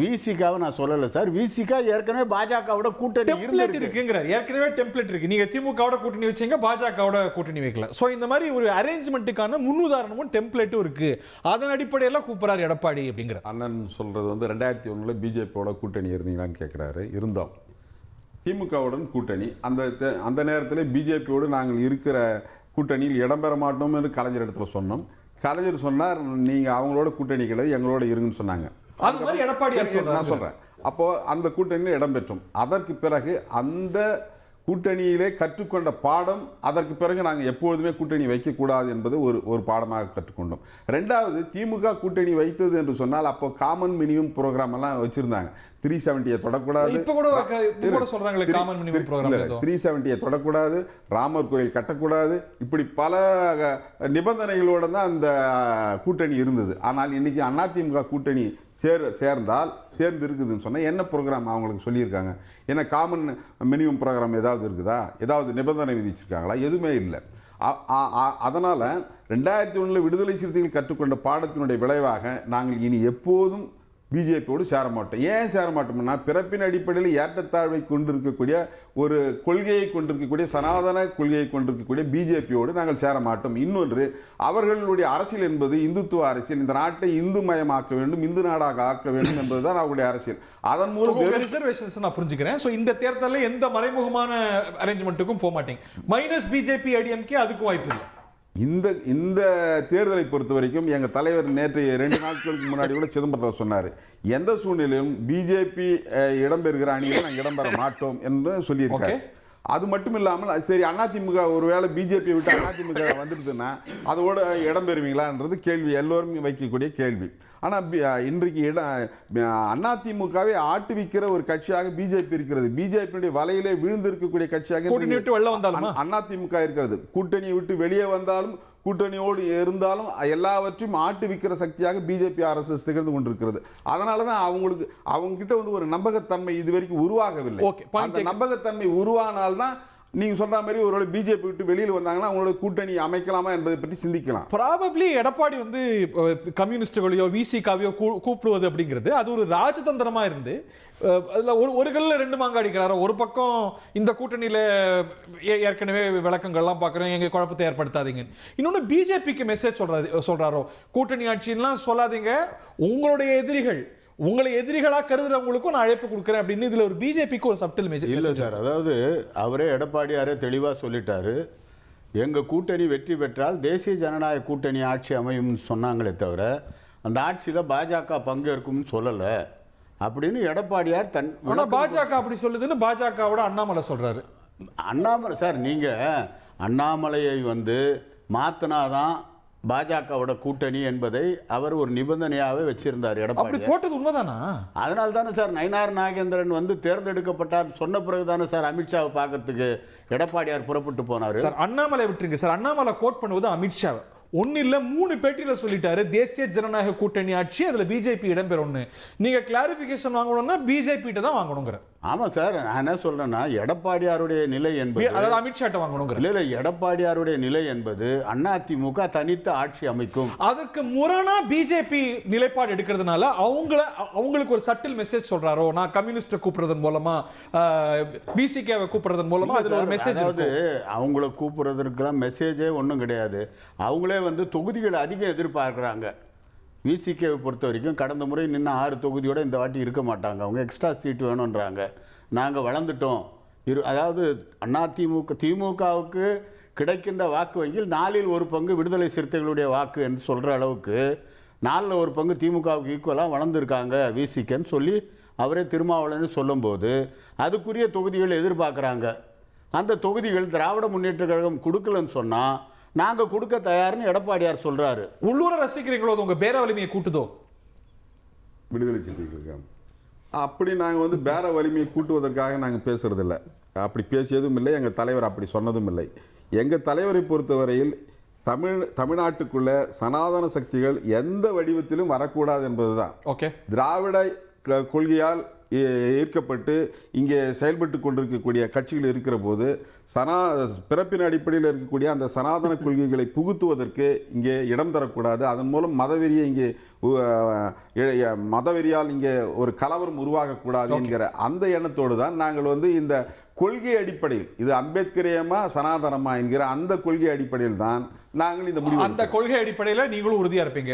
விசிகாவை நான் சொல்லல சார். விசிகா ஏற்கனவே பாஜகவோட கூட்டணி இருக்குங்கிறார். ஏற்கனவே டெம்ப்ளேட் இருக்கு. நீங்க திமுகவோட கூட்டணி வச்சீங்க, பாஜகவோட கூட்டணி வைக்கல. சோ இந்த மாதிரி ஒரு அரேஞ்ச்மெண்ட்டுக்கான முன்னுதாரணமும் டெம்ப்ளேட்டும் இருக்கு. அதன் அடிப்படையில கூப்பிடுறாரு எடப்பாடி அப்படிங்கிற அண்ணன் சொல்றது வந்து 2001 பிஜேபியோட கூட்டணி இருந்தீங்களான்னு கேட்கிறாரு. இருந்தோம். திமுகவுடன் கூட்டணி. அந்த நேரத்தில் பிஜேபியோடு நாங்கள் இருக்கிற கூட்டணியில் இடம்பெற மாட்டோம் என்று கலைஞர் இடத்துல சொன்னோம். கலைஞர் சொன்னார், நீங்க அவங்களோட கூட்டணி கிடையாது, எங்களோட இருங்கன்னு சொன்னாங்க. அது மாதிரி எடப்பாடி நான் சொல்றேன். அப்போ அந்த கூட்டணியில் இடம்பெற்றோம். அதற்கு பிறகு அந்த கூட்டணியிலே கற்றுக்கொண்ட பாடம், அதற்கு பிறகு நாங்கள் எப்பொழுதுமே கூட்டணி வைக்கக்கூடாது என்பது ஒரு பாடமாக கற்றுக்கொண்டோம். 2வது, திமுக கூட்டணி வைத்தது என்று சொன்னால் அப்போ காமன் மினிமம் ப்ரோக்ராம் எல்லாம் வச்சிருந்தாங்க. 370 தொடக்கூடாது, 370 தொடக்கூடாது, ராமர் கோயில் கட்டக்கூடாது, இப்படி பல நிபந்தனைகளோடு தான் அந்த கூட்டணி இருந்தது. ஆனால் இன்னைக்கு அதிமுக கூட்டணி சேர்ந்து இருக்குதுன்னு சொன்னால் என்ன ப்ரோக்ராம் அவங்களுக்கு சொல்லியிருக்காங்க? என்ன காமன் மினிமம் ப்ரோக்ராம் ஏதாவது இருக்குதா? ஏதாவது நிபந்தனை விதிச்சிருக்காங்களா? எதுவுமே இல்லை. அதனால் 2001 விடுதலை சிறுத்தைகள் கற்றுக்கொண்ட பாடத்தினுடைய விளைவாக நாங்கள் இனி எப்போதும் பிஜேபியோடு சேர மாட்டோம். ஏன் சேர மாட்டோம்னா, பிறப்பின் அடிப்படையில் ஏற்றத்தாழ்வை கொண்டிருக்கக்கூடிய ஒரு கொள்கையை கொண்டிருக்கக்கூடிய சனாதன கொள்கையை கொண்டிருக்கக்கூடிய பிஜேபியோடு நாங்கள் சேர மாட்டோம். இன்னொன்று, அவர்களுடைய அரசியல் என்பது இந்துத்துவ அரசியல். இந்த நாட்டை இந்து மயமாக்க வேண்டும், இந்து நாடாக ஆக்க வேண்டும் என்பதுதான் அவருடைய அரசியல். அதன் மூலம் ரிசர்வேஷன்ஸ் நான் புரிஞ்சுக்கிறேன். சோ இந்த தேர்தலில் எந்த மறைமுகமான அரேஞ்ச்மெண்ட்டுக்கும் போக மாட்டீங்க. மைனஸ் பிஜேபி ஐடிஎம்கே அதுக்கும் வாய்ப்பு இல்லை. இந்த தேர்தலை பொறுத்த வரைக்கும் எங்கள் தலைவர் நேற்று 2 நாட்களுக்கு முன்னாடி கூட சிதம்பரத்தில் சொன்னார், எந்த சூழ்நிலையிலும் பிஜேபி இடம்பெறுகிற அணியில் நாங்கள் இடம்பெற மாட்டோம் என்று சொல்லியிருக்காரு. அது மட்டும் இல்லாமல் சரி, அதிமுக ஒருவேளை பிஜேபியை விட்டு அதிமுக வந்துடுதுன்னா அதோட இடம்பெறுவீங்களான்றது கேள்வி, எல்லோரும் வைக்கக்கூடிய கேள்வி. ஆனால் இன்றைக்கு அதிமுகவை ஆட்டுவிக்கிற ஒரு கட்சியாக பிஜேபி இருக்கிறது. பிஜேபியுடைய வலையிலே விழுந்திருக்கக்கூடிய கட்சியாக அதிமுக இருக்கிறது. கூட்டணியை விட்டு வெளியே வந்தாலும் கூட்டணியோடு இருந்தாலும் எல்லாவற்றையும் ஆட்டுவிக்கிற சக்தியாக பிஜேபி RSS திகழ்ந்து கொண்டிருக்கிறது. அதனால தான் அவங்க கிட்ட வந்து ஒரு நம்பகத்தன்மை இதுவரைக்கும் உருவாகவில்லை. அந்த நம்பகத்தன்மை உருவானால்தான் நீங்க சொல்ற மாதிரி ஒருவேளை பிஜேபி விட்டு வெளியில் வந்தாங்கன்னா அவங்களோட கூட்டணி அமைக்கலாமா என்பதை பற்றி சிந்திக்கலாம். ப்ராபப்ளி எடப்பாடி வந்து கம்யூனிஸ்டுகளையோ விசிகாவையோ கூப்பிடுவது அப்படிங்கிறது அது ஒரு ராஜதந்திரமா இருந்து அதில் ஒரு கல்லில் 2 மாங்காய் அடிக்கிறாரோ. ஒரு பக்கம் இந்த கூட்டணியில் ஏற்கனவே விளக்கங்கள்லாம் பார்க்குறோம், எங்கள் குழப்பத்தை ஏற்படுத்தாதீங்க. இன்னொன்று பிஜேபிக்கு மெசேஜ் சொல்கிறாரோ, கூட்டணி ஆட்சின்லாம் சொல்லாதீங்க, உங்களுடைய எதிரிகள் உங்களை எதிரிகளாக கருதுறவங்களுக்கும் நான் அழைப்பு கொடுக்குறேன் அப்படின்னு இதில் ஒரு பிஜேபிக்கு ஒரு சப்டில் மெசேஜ் இல்லை சார். அதாவது அவரே எடப்பாடியாரே தெளிவாக சொல்லிட்டாரு, எங்கள் கூட்டணி வெற்றி பெற்றால் தேசிய ஜனநாயக கூட்டணி ஆட்சி அமையும்னு சொன்னாங்களே தவிர அந்த ஆட்சியில் பாஜக பங்கேற்கும்னு சொல்லலை அப்படின்னு எடப்பாடியார் பாஜக அப்படி சொல்லுதுன்னு பாஜகவோட அண்ணாமலை சொல்கிறாரு. அண்ணாமலை சார், நீங்கள் அண்ணாமலையை வந்து மாற்றினாதான் பாஜகவோட கூட்டணி என்பதை அவர் ஒரு நிபந்தனையாகவே வச்சிருந்தார் எடப்பாடி. போட்டது உண்மைதானா? அதனால தானே சார் நயினார் நாகேந்திரன் வந்து தேர்ந்தெடுக்கப்பட்டார் சொன்ன பிறகு தானே சார் அமித்ஷாவை பார்க்கறதுக்கு எடப்பாடியார் புறப்பட்டு போனார். சார் அண்ணாமலை விட்டுருங்க சார், அண்ணாமலை கோட் பண்ணுவது அமித்ஷாவை. 1 இல்ல 3 பேட்டியில் சொல்லிட்டாரு தேசிய ஜனநாயக கூட்டணி ஆட்சி, அதுல பிஜேபி இடம்பெறும்னு. நீங்க கிளாரிபிகேஷன் வாங்கணும்னா பிஜேபி தான் வாங்கணுங்கிற. ஆமாம் சார், நான் என்ன சொல்கிறேன்னா எடப்பாடியாருடைய நிலை என்பது, அதாவது அமித்ஷாட்ட வாங்கணுங்கிற இல்லை எடப்பாடியாருடைய நிலை என்பது அதிமுக தனித்து ஆட்சி அமைக்கும். அதற்கு முரணா பிஜேபி நிலைப்பாடு எடுக்கிறதுனால அவங்களுக்கு ஒரு சட்டில் மெசேஜ் சொல்றாரோ, நான் கம்யூனிஸ்ட கூப்பிடுறதன் மூலமா பிசிகேவை கூப்பிடுறதன் மூலமா அதுல ஒரு மெசேஜ். அதாவது அவங்கள கூப்பிடுறதுக்கெல்லாம் மெசேஜே ஒன்றும் கிடையாது. அவங்களே தொகுதிகள் அதிகம் எதிர்பார்க்குறாங்க. விசிகேவை பொறுத்த வரைக்கும் கடந்த முறை நின்று 6 தொகுதியோட இந்த வாட்டி இருக்க மாட்டாங்க. அவங்க எக்ஸ்ட்ரா சீட் வேணுன்றாங்க. நாங்கள் வளர்ந்துட்டோம். அதாவது திமுகவுக்கு கிடைக்கின்ற வாக்கு வங்கியில் 4இல் 1 பங்கு விடுதலை சிறுத்தைகளுடைய வாக்கு என்று சொல்கிற அளவுக்கு 4இல் 1 பங்கு திமுகவுக்கு ஈக்குவலாக வளர்ந்துருக்காங்க விசிகேன்னு சொல்லி அவரே திருமாவளவன் சொல்லும்போது அதுக்குரிய தொகுதிகள் எதிர்பார்க்குறாங்க. அந்த தொகுதிகள் திராவிட முன்னேற்ற கழகம் கொடுக்கலன்னு சொன்னால் நாங்கள் கொடுக்க தயார்னு எடப்பாடியார் சொல்கிறாரு. உள்ளூர ரசிக்கிறீங்களோ உங்கள் பேர வலிமையை கூட்டுதோ விடுதலை சிறுத்தைகளுக்கு? அப்படி நாங்கள் பேர வலிமையை கூட்டுவதற்காக நாங்கள் பேசுறதில்லை. அப்படி பேசியதும் இல்லை, எங்கள் தலைவர் அப்படி சொன்னதும் இல்லை. எங்கள் தலைவரை பொறுத்தவரையில் தமிழ்நாட்டுக்குள்ள சனாதன சக்திகள் எந்த வடிவத்திலும் வரக்கூடாது என்பதுதான். ஓகே, திராவிட கொள்கையால் ஈர்க்கப்பட்டு இங்கே செயல்பட்டு கொண்டிருக்கக்கூடிய கட்சிகள் இருக்கிற போது பிறப்பின் அடிப்படையில் இருக்கக்கூடிய அந்த சனாதன கொள்கைகளை புகுத்துவதற்கு இங்கே இடம் தரக்கூடாது. அதன் மூலம் மதவெறியை இங்கே மதவெறியால் இங்கே ஒரு கலவரம் உருவாகக்கூடாது என்கிற அந்த எண்ணத்தோடு தான் நாங்கள் இந்த கொள்கை அடிப்படையில், இது அம்பேத்கரியமா சனாதனமா என்கிற அந்த கொள்கை அடிப்படையில் தான் நாங்கள் இந்த முடிவு. அந்த கொள்கை அடிப்படையில் நீங்களும் உறுதியா இருப்பீங்க,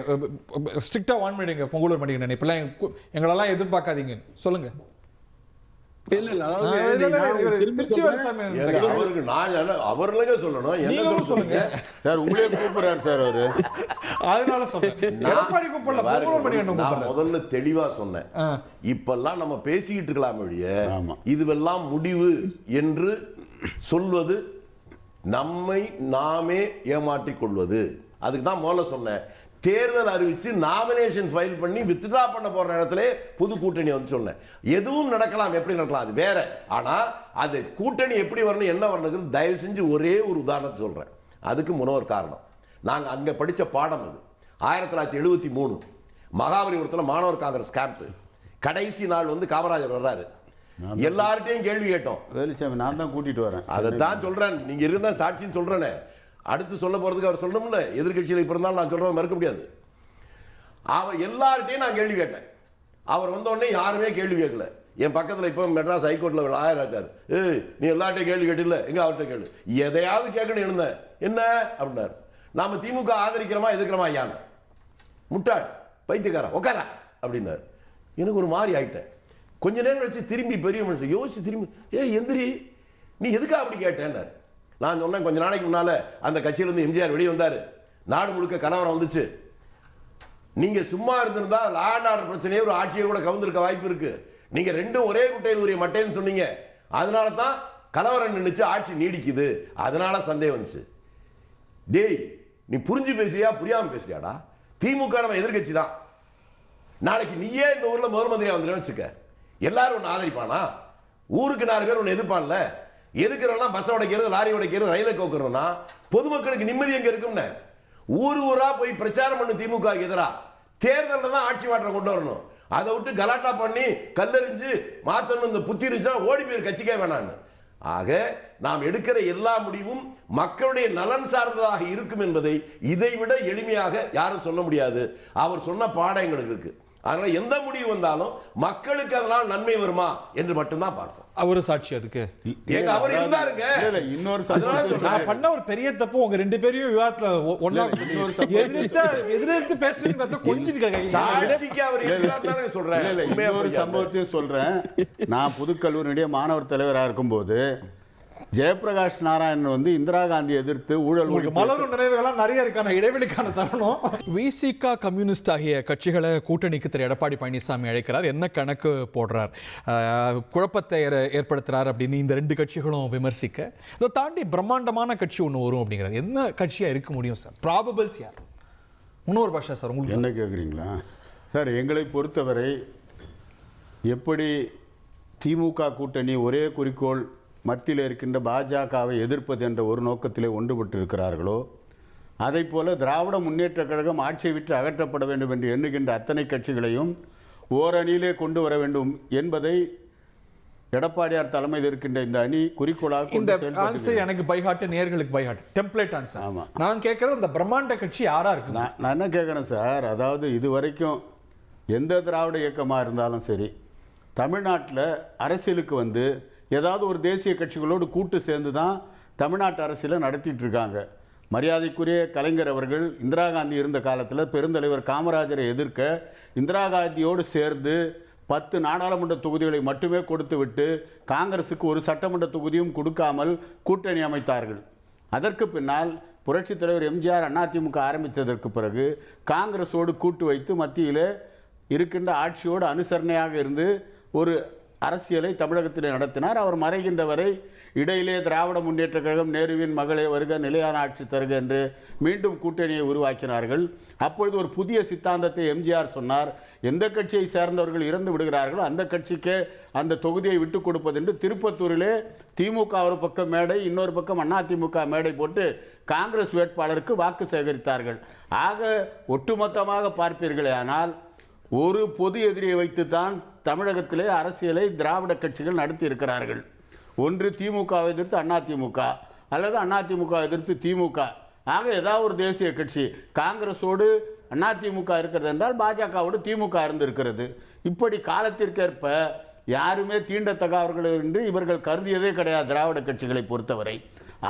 ஸ்ட்ரிக்டா வான் பண்ணிடுங்க பொங்கலூர் பண்ணிடுங்க, நினைப்பெல்லாம் எங்களெல்லாம் எதிர்பார்க்காதீங்க, சொல்லுங்க. முதல்ல தெளிவா சொன்னேன். இப்பெல்லாம் நம்ம பேசிக்கிட்டு இருக்கலாம் வழிய இதுவெல்லாம் முடிவு என்று சொல்வது நம்மை நாமே ஏமாற்றிக் கொள்வது. அதுக்கு தான் முதல்ல சொன்னேன், தேர்தல் அறிவிச்சு நாமினேஷன் ஃபைல் பண்ணி வித்ட்ரா பண்ண போற இடத்துல புது கூட்டணி வந்து சொன்னேன். எதுவும் நடக்கலாம், எப்படி நடக்கலாம் அது வேற. ஆனா அது கூட்டணி எப்படி வரணும், என்ன வரணும், தயவு செஞ்சு ஒரே ஒரு உதாரணத்தை சொல்றேன். அதுக்கு முன்னோர் காரணம், நாங்க அங்க படிச்ச பாடம் அது. 1973 மகாபலிபுரத்தில் மாணவர் காங்கிரஸ் கேம்ப், கடைசி நாள் காமராஜர் வர்றாரு. எல்லார்ட்டையும் கேள்வி கேட்டோம். வேலுசாமி நான் தான் கூட்டிட்டு வரேன். அதை தான் சொல்றேன், நீங்க இருந்தா சாட்சின்னு சொல்றேனே. அடுத்து சொல்ல போறதுக்கு அவர் சொல்லணும்ல, எதிர்கட்சியில் இப்ப இருந்தாலும் நான் சொல்றதை மறுக்க முடியாது. அவர் எல்லார்ட்டையும் நான் கேள்வி கேட்டேன். அவர் வந்த உடனே யாருமே கேள்வி கேட்கல. என் பக்கத்தில் இப்போ மெட்ராஸ் ஹைகோர்ட்ல ஆயர் இருக்காரு. நீ எல்லார்ட்டையும் கேள்வி கேட்டில்ல, எங்க அவர்கிட்ட கேளு, எதையாவது கேட்கணும் இருந்தேன். என்ன அப்படின்னாரு, நாம திமுக ஆதரிக்கிறோமா எதிர்க்கிறோமா ஐயான்னு. முட்டாள் பைத்தியக்காரன் உட்கார அப்படின்னாரு. எனக்கு ஒரு மாதிரி ஆயிட்டேன். கொஞ்ச நேரம் வச்சு திரும்பி பெரிய மனுஷன் யோசிச்சு திரும்பி, எந்திரி நீ எதுக்கா அப்படி கேட்டேன்னாரு. நான் சொன்னேன், கொஞ்ச நாளைக்கு முன்னால அந்த கட்சியிலிருந்து எம்ஜிஆர் வெளியே வந்தாரு, நாடு முழுக்க கலவரம் வந்துச்சு, நீங்க சும்மா இருந்திருந்தா லா அண்ட் ஆர்டர் பிரச்சனையே ஒரு ஆட்சியை கூட கவுந்திருக்க வாய்ப்பு இருக்கு. நீங்க ரெண்டும் ஒரே குட்டையில் உரிய மட்டைன்னு சொன்னீங்க, அதனால தான் கலவரம் நின்றுச்சு, ஆட்சி நீடிக்குது, அதனால சந்தேகம் வந்துச்சு. டேய் நீ புரிஞ்சு பேசியா புரியாம பேசுறியாடா? திமுக நம்ம எதிர்கட்சி தான். நாளைக்கு நீயே இந்த ஊர்ல முதல் மந்திரியா வந்துடும் வச்சுக்க, எல்லாரும் ஒன்று ஆதரிப்பானா? ஊருக்கு 4 பேர் ஒன்று எதிர்ப்பான்ல. எதுக்குறோம்னா பஸ் உடைக்கிறது, லாரி உடைக்கிறது, ரயிலை கோக்குறோம்னா பொதுமக்களுக்கு நிம்மதி எங்க இருக்கும்னு ஊர் ஊரா போய் பிரச்சாரம் பண்ணு. திமுக எதிரா தேர்தலில் தான் ஆட்சி மாற்றம் கொண்டு வரணும். அதை விட்டு கலாட்டா பண்ணி கல்லறிஞ்சு மாற்றணும் இந்த புத்தி இருந்துச்சா ஓடி போய் கட்சிக்கே வேணான்னு. ஆக நாம் எடுக்கிற எல்லா முடிவும் மக்களுடைய நலன் சார்ந்ததாக இருக்கும் என்பதை இதைவிட எளிமையாக யாரும் சொல்ல முடியாது. அவர் சொன்ன பாடம் எங்களுக்கு இருக்கு. அதனால எந்த முடிவு வந்தாலும் மக்களுக்கு அதனால் நன்மை வருமா என்று மட்டும்தான் பார்ப்போம். அவரு சாட்சி அதுக்கு. அவர் இருந்தாருங்க. இன்னொரு நான் பண்ண ஒரு பெரிய தப்பு, உங்க 2 பேரையும் விவாதத்துல ஒண்ணா எதிர்த்து பேசுறீங்க கொஞ்சம் சாட்சிக்கு அவர் இருந்தாருன்னு சொல்றேன். இன்னொரு சம்பவத்தையும் சொல்றேன். நான் புதுக்கல்லூரியுடைய மாணவர் தலைவராக இருக்கும்போது ஜெயபிரகாஷ் நாராயணன் இந்திரா காந்தி எதிர்த்து ஊழல் மலரும் நினைவுகள்லாம் நிறைய இருக்கான இடைவெளிக்கான தருணம். விசிக கம்யூனிஸ்ட் ஆகிய கட்சிகளை கூட்டணிக்கு திரு எடப்பாடி பழனிசாமி அழைக்கிறார். என்ன கணக்கு போடுறார், குழப்பத்தை ஏற்படுத்துறார் அப்படின்னு இந்த 2 கட்சிகளும் விமர்சிக்க, இதை தாண்டி பிரம்மாண்டமான கட்சி ஒன்று வரும் அப்படிங்கிறது. என்ன கட்சியா இருக்க முடியும் சார்? ப்ராபபிள்ஸ் யார்? இன்னொரு பாஷா சார் உங்களுக்கு என்ன கேட்குறீங்களா சார்? எங்களை பொறுத்தவரை எப்படி திமுக கூட்டணி ஒரே குறிக்கோள் மத்தியில் இருக்கின்ற பாஜகவை எதிர்ப்பது என்ற ஒரு நோக்கத்திலே ஒன்றுபட்டிருக்கிறார்களோ, அதை போல திராவிட முன்னேற்ற கழகம் ஆட்சியை விட்டு அகற்றப்பட வேண்டும் என்று எண்ணுகின்ற அத்தனை கட்சிகளையும் ஓரணியிலே கொண்டு வர வேண்டும் என்பதை எடப்பாடியார் தலைமையில் இருக்கின்ற இந்த அணி குறிக்கோளாக இந்த கொண்டு செயல்பட்டு ஆன்சர் எனக்கு பைஹார்ட், நேயர்களுக்கு பைஹார்ட், டெம்ப்ளேட் ஆன்சர். ஆமா. நான் கேட்கறது இந்த பிரம்மாண்ட கட்சி யாரா இருக்கு? நான் என்ன கேட்குறேன் சார், அதாவது இது வரைக்கும் எந்த திராவிட இயக்கமாக இருந்தாலும் சரி, தமிழ்நாட்டில் அரசியலுக்கு வந்து ஏதாவது ஒரு தேசிய கட்சிகளோடு கூட்டு சேர்ந்து தான் தமிழ்நாட்டு அரசியலை நடத்திட்டு இருக்காங்க. மரியாதைக்குரிய கலைஞர் அவர்கள் இந்திரா காந்தி இருந்த காலத்தில் பெருந்தலைவர் காமராஜரை எதிர்க்க இந்திரா காந்தியோடு சேர்ந்து 10 நாடாளுமன்ற தொகுதிகளை மட்டுமே கொடுத்து விட்டு காங்கிரஸுக்கு ஒரு சட்டமன்ற தொகுதியும் கொடுக்காமல் கூட்டணி அமைத்தார்கள். அதற்கு பின்னால் புரட்சித் தலைவர் எம்ஜிஆர் அதிமுக ஆரம்பித்ததற்கு பிறகு காங்கிரஸோடு கூட்டு வைத்து மத்தியில் இருக்கின்ற ஆட்சியோடு அனுசரணையாக இருந்து ஒரு அரசியலை தமிழகத்தில் நடத்தினார். அவர் மறைகின்ற வரை இடையிலே திராவிட முன்னேற்ற கழகம், நேருவின் மகளே வருக, நிலையான ஆட்சி தருக என்று மீண்டும் கூட்டணியை உருவாக்கினார்கள். அப்பொழுது ஒரு புதிய சித்தாந்தத்தை எம்ஜிஆர் சொன்னார். எந்த கட்சியை சேர்ந்தவர்கள் இறந்து விடுகிறார்களோ அந்த கட்சிக்கு அந்த தொகுதியை விட்டுக் கொடுப்பது என்று திருப்பத்தூரிலே திமுக ஒரு பக்கம் மேடை, இன்னொரு பக்கம் அதிமுக மேடை போட்டு காங்கிரஸ் வேட்பாளருக்கு வாக்கு சேகரித்தார்கள். ஆக ஒட்டுமொத்தமாக பார்ப்பீர்களே ஆனால் ஒரு பொது எதிரியை வைத்துத்தான் தமிழகத்திலே அரசியலை திராவிட கட்சிகள் நடத்தி இருக்கிறார்கள். ஒன்று திமுகவை எதிர்த்து அதிமுக, அல்லது அதிமுக எதிர்த்து திமுக. ஆக ஏதாவது ஒரு தேசிய கட்சி காங்கிரஸோடு அதிமுக இருக்கிறது என்றால் பாஜகவோடு திமுக இருந்திருக்கிறது. இப்படி காலத்திற்கேற்ப யாருமே தீண்டத்தகாதவர்கள் என்று இவர்கள் கருதியதே கிடையாது. திராவிட கட்சிகளை பொறுத்தவரை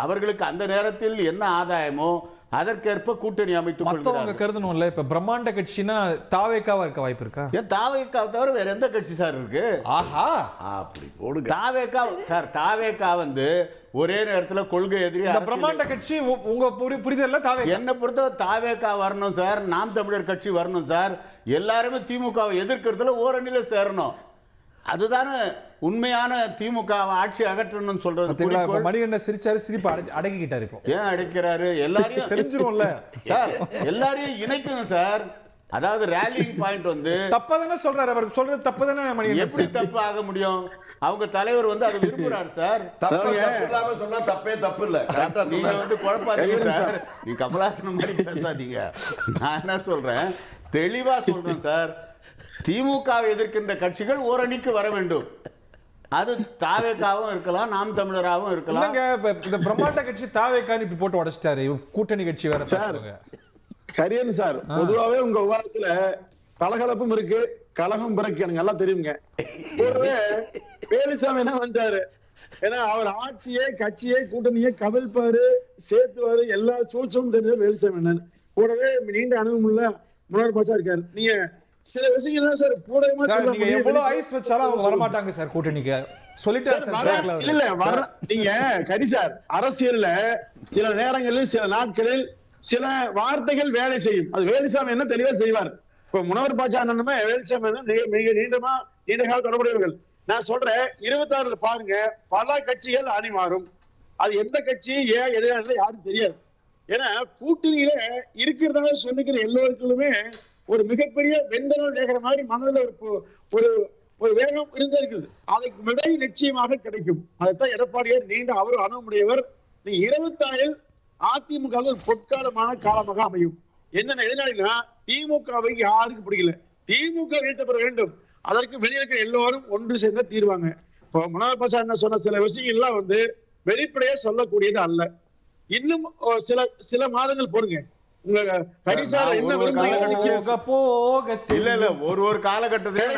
அவர்களுக்கு அந்த நேரத்தில் என்ன ஆதாயமோ அதற்கேற்ப கூட்டணி அமைத்துக் கொள்கிறார்கள். கருதணும்ல. இப்ப பிரம்மாண்ட கட்சினா தாவேக்காவா இருக்க வாய்ப்பு இருக்கா? ஏன் தாவேக்கா தவிர வேற எந்த கட்சி சார் இருக்கு? ஆஹா, அப்படி போடுங்க. தாவேக்கா சார், தாவேக்கா வந்து ஒரே நேரத்தில் கொள்கை எதிரி. பிரம்மாண்ட கட்சி உங்க புரிதல்ல தாவேக்கா? என்ன பொறுத்தவரை தாவேக்கா வரணும் சார், நாம் தமிழர் கட்சி வரணும் சார். எல்லாருமே திமுகவை எதிர்க்கிறதுல ஓரணியில சேரணும். அதுதானே உண்மையான திமுக ஆட்சி அகற்றணும்னு சொல்றது. மணிகண்டன் சிரிச்சாரு, சிரிப்பு அடக்கிக்கிட்டாரு. இப்போ ஏன் அடைக்கிறாரு? எல்லாரையும் தெரிஞ்சிரும்ல சார், எல்லாரையும் இணைக்கணும் சார். அதாவது ரேலிங் பாயிண்ட் வந்து தப்பதானே சொல்றாரு. அவர் சொல்றது தப்பதானே மணிகண்டன்? எப்படி தப்பு ஆக முடியும்? அவங்க தலைவர் வந்து அதை விரும்புறாரு சார். சொன்னா தப்பே தப்பு இல்ல. நீங்க வந்து குழப்பாதீங்க சார், நீ கமலாசனம் மாதிரி பேசாதீங்க. நான் என்ன சொல்றேன், தெளிவா சொல்றேன் சார். திமுக எதிர்க்கின்ற கட்சிகள் ஓரணிக்கு வர வேண்டும். அது தாவேக்காவும் இருக்கலாம், நாம் தமிழராகவும் இருக்கலாம். இந்த பிரம்மாண்ட கட்சி தாவேக்கான்னு இப்படி போட்டு உடைச்சிட்டாரு. கூட்டணி கட்சி வேற சார். கரியன் சார், பொதுவாவே உங்க விவாதத்துல கலகலப்பும் இருக்கு, கலகம் பிறகு எனக்கு நல்லா தெரியுங்க. கூடவே வேலுசாமி என்ன பண்றாரு, ஏன்னா அவர் ஆட்சியே கட்சியே கூட்டணியே கவிழ்ப்பாரு, சேர்த்துவாரு, எல்லா சூழ்ச்சியும் தெரிஞ்ச வேலுசாமி என்னன்னு. கூடவே நீண்ட அனுபவம் உள்ள முன்னாள் பாச்சா இருக்காரு. நீங்க சில விஷயங்கள் தான் சார் பூடகமா சொல்ல முடியும். எவ்வளவு ஐஸ் வச்சாலும் அவங்க வர மாட்டாங்க சார் கூட்டணிக்கு. சொல்லிட்டாரு இல்ல வர. நீங்க கரி சார், அரசியல்ல சில நேரங்களில் சில நாட்களில் சில வார்த்தைகள் வேலை செய்யும். அது வேலுசாமி என்ன தெளிவா செய்வார். இப்ப முனவர் பாச்சா அண்ணனுமே வேலுசாமி மிக நீண்ட கால தொடர்புடையவர்கள். நான் சொல்றேன், 26 பாருங்க, பல கட்சிகள் அணி மாறும். அது எந்த கட்சி ஏன் எதிரானது யாரும் தெரியாது. ஏன்னா கூட்டணியில இருக்கிறதாக சொல்லிக்கிற எல்லோருக்குமே ஒரு மிகப்பெரிய வெந்தனம் வேகிற மாதிரி மனதில் ஒரு வேகம் இருந்தே இருக்குது. அதுக்கு விடை நிச்சயமாக கிடைக்கும். அதைத்தான் எடப்பாடியார் நீண்ட அவர் அணுகுமுடையவர். நீ 26 அதிமுக ஒரு பொற்காலமான காலமாக அமையும். என்னென்ன எதனாலா திமுகவை யாருக்கு பிடிக்கல, திமுக வீழ்த்தப்பட வேண்டும். அதற்கு வெளியிருக்கிற எல்லோரும் ஒன்று சேர்ந்த தீர்வாங்க. இப்போ முன்னாள் பாச்சா என்ன சொன்ன சில விஷயங்கள்லாம் வந்து வெளிப்படையா சொல்லக்கூடியது அல்ல. இன்னும் சில மாதங்கள் போடுங்க. ஒரு காலகட்டத்தில்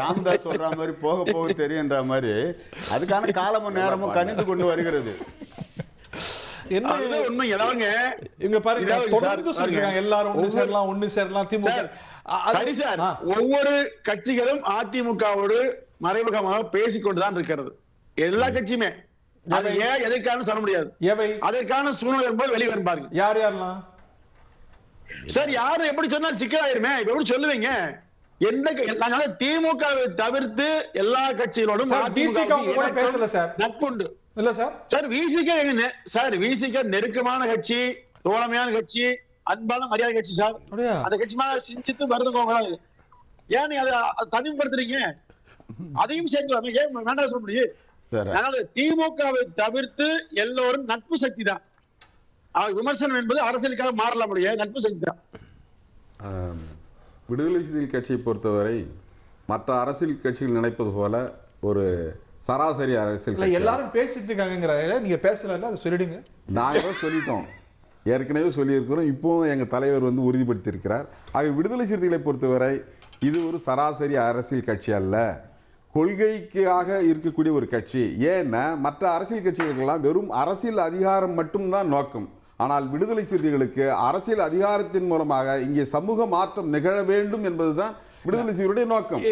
ராமதாஸ் சொல்ற மாதிரி போக போக தெரியுன்ற மாதிரி அதுக்கான காலமும் நேரமும் கணிந்து கொண்டு வருகிறது. என்ன உண்மை எதாவங்க இங்க பாருங்க, தொடர்ந்து சொல்றாங்க எல்லாரும் ஒண்ணு சேரலாம் திமுக. ஒவ்வொரு கட்சிகளும் அதிமுகவோடு மறைமுகமாக பேசிக்கொண்டுதான் இருக்கிறது. எல்லா கட்சியுமே அதை ஏன் எதற்கான சொல்ல முடியாது. அதற்கான சூழ்நிலை என்பது வெளிவரும் பாருங்க. யார் யாரெல்லாம் சார், யாரு எப்படி சொன்னாலும் சிக்கலாயிருமே. இப்ப எப்படி சொல்லுவீங்க? எந்த திமுகவை தவிர்த்து எல்லா கட்சிகளோடும் பேசல சார், நட்புண்டு இல்ல சார். சார் விசிக நெருக்கமான கட்சி, தோழமையான கட்சி, அன்பான மரியாதை கட்சி சார். அந்த கட்சி மேல சிந்தித்து வருதுங்க. ஏன் நீ அதை தனிமைப்படுத்துறீங்க? அதையும் சேர்க்கலாமே, ஏன் வேண்டாம் சொல்ல முடியும்? திமுகவை தவிர்த்து எல்லோரும் நட்பு சக்தி தான். விமர்சனம் என்பது அரசியலுக்காக மாறலாம் முடியாது, நட்பு சக்தி தான். விடுதலை சிறுத்தைகள் கட்சியை பொறுத்தவரை மற்ற அரசியல் கட்சிகள் நினைப்பது போல ஒரு சராசரி அரசியல் இல்ல கட்சி எல்லாரும் பேசிட்டு இருக்காங்கிறாங்க, நீங்க பேசல, அதை சொல்லிடுங்க. நாங்கள் சொல்லிட்டோம், ஏற்கனவே சொல்லியிருக்கிறோம், இப்போவும் எங்கள் தலைவர் வந்து உறுதிப்படுத்தியிருக்கிறார். ஆக விடுதலை சிறுத்தைகளை பொறுத்தவரை இது ஒரு சராசரி அரசியல் கட்சி அல்ல, கொள்கைக்காக இருக்கக்கூடிய ஒரு கட்சி. ஏன்னா மற்ற அரசியல் கட்சிகளுக்கெல்லாம் வெறும் அரசியல் அதிகாரம் மட்டும்தான் நோக்கம். ஆனால் விடுதலை சிறுத்தைகளுக்கு அரசியல் அதிகாரத்தின் மூலமாக இங்கே சமூக மாற்றம் நிகழ வேண்டும் என்பதுதான் விடுதலை சிறுத்தைகளுடைய நோக்கம்.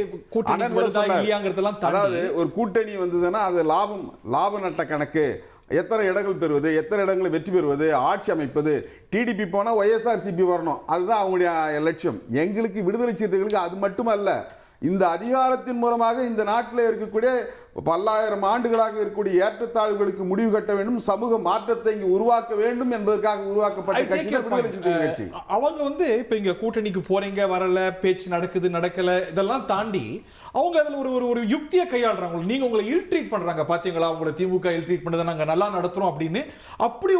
அதாவது ஒரு கூட்டணி வந்ததுன்னா அது லாப நட்ட கணக்கு, எத்தனை இடங்கள் பெறுவது, எத்தனை இடங்களை வெற்றி பெறுவது, ஆட்சி அமைப்பது. டிடிபி போனால் ஒய்எஸ்ஆர்சிபி வரணும், அதுதான் அவங்களுடைய லட்சியம். எங்களுக்கு விடுதலை சிறுத்தைகளுக்கு அது மட்டுமல்ல, இந்த அதிகாரத்தின் மூலமாக இந்த நாட்டில் இருக்கக்கூடிய பல்லாயிரம் ஆண்டுகளாக இருக்கக்கூடிய ஏற்றத்தாழ்வுகளுக்கு முடிவு கட்ட வேண்டும், சமூக மாற்றத்தை இங்கு உருவாக்க வேண்டும் என்பதற்காக உருவாக்கப்பட்ட கட்சி விடுதலை சிறுத்தைகள் கட்சி. அவங்க வந்து இப்ப இங்க கூட்டணிக்கு போறீங்க வரல, பேச்சு நடக்குது நடக்கல, இதெல்லாம் தாண்டி அவங்க அதுல ஒரு யுக்தியை கையாளுறாங்க. நீங்க உங்களை இல் ட்ரீட் பண்றாங்க, பாத்தீங்களா உங்களை திமுக இல் ட்ரீட் பண்ணதை நாங்க நல்லா நடத்துறோம் அப்படின்னு, அப்படி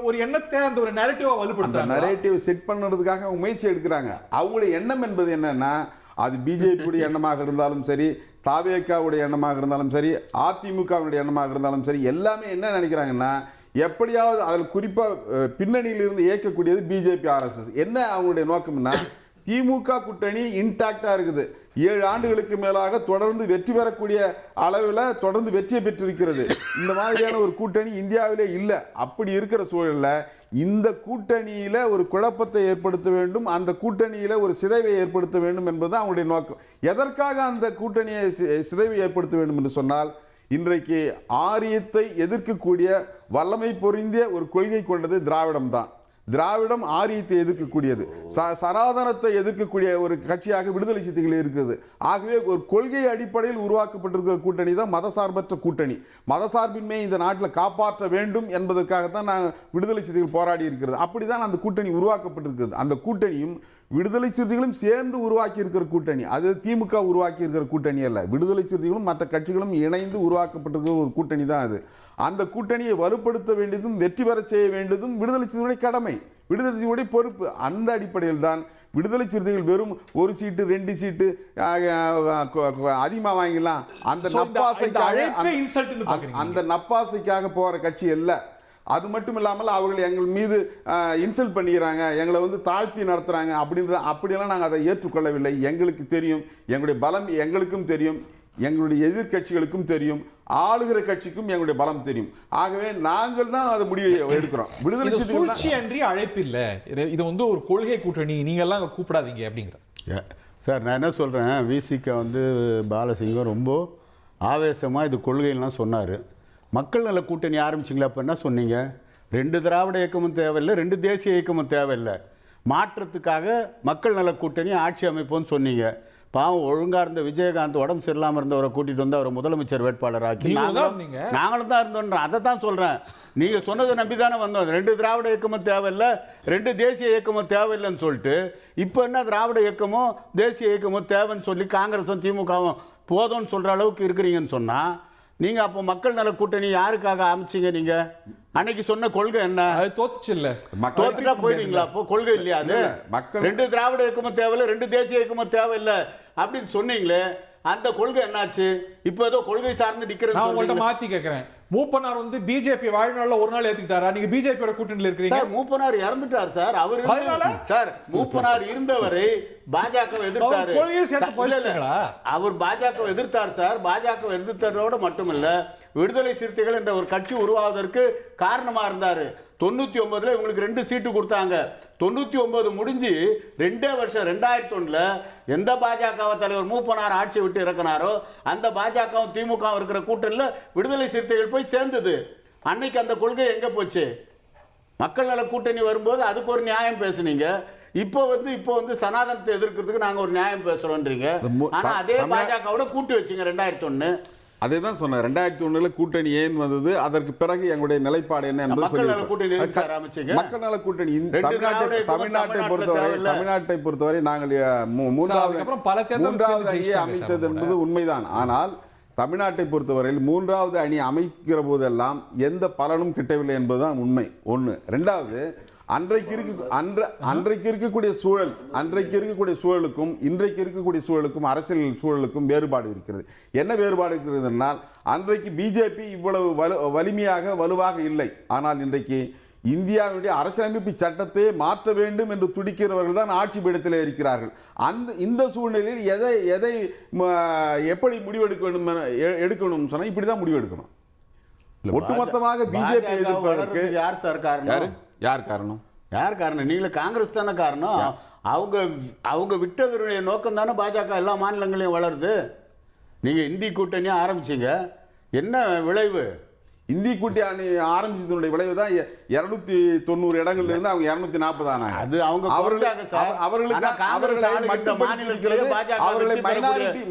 ஒரு எண்ணத்தை அந்த ஒரு நரேட்டிவா வலுப்படுத்துறாங்க. நரேட்டிவ் செட் பண்ணுறதுக்காக முயற்சி எடுக்கிறாங்க. அவங்களுடைய எண்ணம் என்பது என்னன்னா, அது பிஜேபியுடைய எண்ணமாக இருந்தாலும் சரி, தாவேகாவுடைய எண்ணமாக இருந்தாலும் சரி, அதிமுகவுடைய எண்ணமாக இருந்தாலும் சரி, எல்லாமே என்ன நினைக்கிறாங்கன்னா, எப்படியாவது அதில் குறிப்பாக பின்னணியில் இருந்து இயக்கக்கூடியது பிஜேபி ஆர்எஸ்எஸ். என்ன அவங்களுடைய நோக்கம்னா, திமுக கூட்டணி இன்டாக்டா இருக்குது, 7 ஆண்டுகளுக்கு மேலாக தொடர்ந்து வெற்றி பெறக்கூடிய அளவில் தொடர்ந்து வெற்றியை பெற்றிருக்கிறது. இந்த மாதிரியான ஒரு கூட்டணி இந்தியாவிலே இல்லை. அப்படி இருக்கிற சூழலில் இந்த கூட்டணியில ஒரு குழப்பத்தை ஏற்படுத்த வேண்டும், அந்த கூட்டணியில ஒரு சிதைவை ஏற்படுத்த வேண்டும் என்பது அவங்களுடைய நோக்கம். எதற்காக அந்த கூட்டணியை சிதைவை ஏற்படுத்த வேண்டும் என்று சொன்னால், இன்றைக்கு ஆரியத்தை எதிர்க்கக்கூடிய வல்லமை பொருந்திய ஒரு கொள்கை கொண்டது திராவிடம் தான். திராவிடம் ஆரியத்தை எதிர்க்கக்கூடியது, சனாதனத்தை எதிர்க்கக்கூடிய ஒரு கட்சியாக விடுதலை சிறுத்தைகள் இருக்குது. ஆகவே ஒரு கொள்கை அடிப்படையில் உருவாக்கப்பட்டிருக்கிற கூட்டணி தான் மதசார்பற்ற கூட்டணி. மதசார்பின்மை இந்த நாட்டில் காப்பாற்ற வேண்டும் என்பதற்காகத்தான் நான் விடுதலை சிறுத்தைகள் போராடி இருக்கிறது. அப்படிதான் அந்த கூட்டணி உருவாக்கப்பட்டிருக்கிறது. அந்த கூட்டணியும் விடுதலை சிறுத்தைகளும் சேர்ந்து உருவாக்கி இருக்கிற கூட்டணி, அது திமுக உருவாக்கி இருக்கிற கூட்டணி அல்ல. விடுதலை சிறுத்தைகளும் மற்ற கட்சிகளும் இணைந்து உருவாக்கப்பட்டிருக்கிற ஒரு கூட்டணி தான் அது. அந்த கூட்டணியை வலுப்படுத்த வேண்டியதும் வெற்றி பெற செய்ய வேண்டியதும் விடுதலை சிறுத்தைகளுடைய கடமை, விடுதலை சிறுத்தைகளுடைய பொறுப்பு. அந்த அடிப்படையில் தான் விடுதலை சிறுத்தைகள் வெறும் 1 சீட்டு 2 சீட்டு அதிகமாக வாங்கிடலாம் அந்த நப்பாசைக்காக போற கட்சி அல்ல. அது மட்டும் இல்லாமல் அவர்கள் எங்கள் மீது இன்சல்ட் பண்ணிக்கிறாங்க, எங்களை வந்து தாழ்த்தி நடத்துகிறாங்க அப்படியெல்லாம் நாங்கள் அதை ஏற்றுக்கொள்ளவில்லை. எங்களுக்கு தெரியும், எங்களுடைய பலம் எங்களுக்கும் தெரியும், எங்களுடைய எதிர்கட்சிகளுக்கும் தெரியும், ஆளுகிற கட்சிக்கும் எங்களுடைய பலம் தெரியும். ஆகவே நாங்கள் தான் அதை முடிவை எடுக்கிறோம். விடுதலை சிறுத்தைகள் அழைப்பு இல்லை, இது வந்து ஒரு கொள்கை கூட்டணி, நீங்க எல்லாம் கூப்பிடாதீங்க அப்படிங்கிற. சார் நான் என்ன சொல்றேன், விசிக வந்து பாலசிங்கம் ரொம்ப ஆவேசமா இது கொள்கைலாம் சொன்னார். மக்கள் நல கூட்டணி ஆரம்பிச்சிங்களா? அப்போ என்ன சொன்னீங்க? 2 திராவிட இயக்கமும் தேவையில்லை, 2 தேசிய இயக்கமும் தேவையில்லை, மாற்றத்துக்காக மக்கள் நல கூட்டணி ஆட்சி அமைப்போன்னு சொன்னீங்க. பாவம் ஒழுங்கா இருந்த விஜயகாந்த் உடம்பு சரியில்லாமல் இருந்தவரை கூட்டிட்டு வந்து அவரை முதலமைச்சர் வேட்பாளர் ஆக்கி நாங்களும் தான் இருந்தோம். அதை தான் சொல்றேன், நீங்க சொன்னதை நம்பி தானே வந்தோம். 2 திராவிட இயக்கமும் தேவையில்லை, 2 தேசிய இயக்கமும் தேவையில்லைன்னு சொல்லிட்டு இப்போ என்ன திராவிட இயக்கமும் தேசிய இயக்கமும் தேவைன்னு சொல்லி காங்கிரஸும் திமுகவும் போதும்னு சொல்ற அளவுக்கு இருக்கிறீங்கன்னு சொன்னா, நீங்க அப்போ மக்கள் நல கூட்டணி யாருக்காக அமைச்சீங்க? நீங்க அன்னைக்கு சொன்ன கொள்கை என்ன? அது தோத்துச்சு இல்ல, தோத்துட்டா போயிட்டீங்களா? அப்போ கொள்கை இல்லையா அது? மக்கள் 2 திராவிட இயக்கமும் தேவையில்லை, 2 தேசிய இயக்கமும் தேவையில்லை அப்படின்னு சொன்னீங்களே, அந்த கொள்கை என்னாச்சு? இப்போ ஏதோ கொள்கை சார்ந்து நிக்கிறேன். நான் உங்கள்ட்ட மாத்தி கேட்கிறேன், மூப்பனார் வந்து பிஜேபி வாழ்நாள்ல ஒரு நாள் ஏத்துக்கிட்டாரா? நீங்க பிஜேபியோட கூட்டணியில இருக்கீங்க. மூப்பனார் இறந்துட்டார் சார். அவர் சார் மூப்பனார் இருந்தவரை பாஜக எதிர்த்தாரு. அவர் பாஜக எதிர்த்தார் சார். பாஜக எதிர்த்ததோட மட்டுமல்ல, விடுதலை சிறுத்தைகள் என்ற ஒரு கட்சி உருவாவதற்கு காரணமா இருந்தாரு. 99 இவங்களுக்கு 2 சீட்டு கொடுத்தாங்க. 99 முடிஞ்சு 2 வருஷம் 2001 எந்த பாஜக தலைவர் மூப்பனார் ஆட்சி விட்டு இறக்கினாரோ அந்த பாஜகவும் திமுகவும் இருக்கிற கூட்டணியில் விடுதலை சிறுத்தைகள் போய் சேர்ந்தது. அன்னைக்கு அந்த கொள்கை எங்க போச்சு? மக்கள் நல கூட்டணி வரும்போது அதுக்கு ஒரு நியாயம் பேசுனீங்க. இப்போ வந்து சனாதனத்தை எதிர்க்கிறதுக்கு நாங்க ஒரு நியாயம் பேசுறோம்ன்றீங்க. ஆனா அதே பாஜகவோட கூட்டி வச்சுங்க 2001. அதே தான் சொன்னேன், 2001 கூட்டணி ஏன் வந்தது, அதற்கு பிறகு எங்களுடைய நிலைப்பாடு என்ன என்பது மக்கள் நல கூட்டணி தமிழ்நாட்டை பொறுத்தவரை நாங்கள் மூன்றாவது அணியை அமைத்தது என்பது உண்மைதான். ஆனால் தமிழ்நாட்டை பொறுத்தவரையில் 3வது அணி அமைக்கிற போதெல்லாம் எந்த பலனும் கிட்டவில்லை என்பதுதான் உண்மை. 1. 2வது, அன்றைக்கு இருக்கக்கூடிய சூழலுக்கும் இன்றைக்கு இருக்கக்கூடிய சூழலுக்கும் அரசியல் சூழலுக்கும் வேறுபாடு இருக்கிறது. என்ன வேறுபாடு இருக்கிறது என்றால், அன்றைக்கு பிஜேபி இவ்வளவு வலிமையாக வலுவாக இல்லை. ஆனால் இன்றைக்கு இந்தியாவுடைய அரசியலமைப்பு சட்டத்தை மாற்ற வேண்டும் என்று துடிக்கிறவர்கள் தான் ஆட்சி பீடத்தில் இருக்கிறார்கள். இந்த சூழ்நிலையில் எதை எப்படி எடுக்கணும் சொன்னா இப்படிதான் முடிவு எடுக்கணும். ஒட்டுமொத்தமாக பிஜேபி எதிர்ப்பதற்கு யார் சார் காரணம்? யார் காரணம்? நீங்கள காங்கிரஸ் தானே காரணம். அவங்க விட்டதனுடைய நோக்கம் தானே பாஜக எல்லா மாநிலங்களையும் வளருது. நீங்க இந்தி கூட்டணியா ஆரம்பிச்சீங்க, என்ன விளைவு? இந்தி கூட்டணி ஆரம்பிச்சதனுடைய விளைவு தான் 290 இடங்கள்ல இருந்து அவங்க 240 ஆனாங்க. அது அவர்களை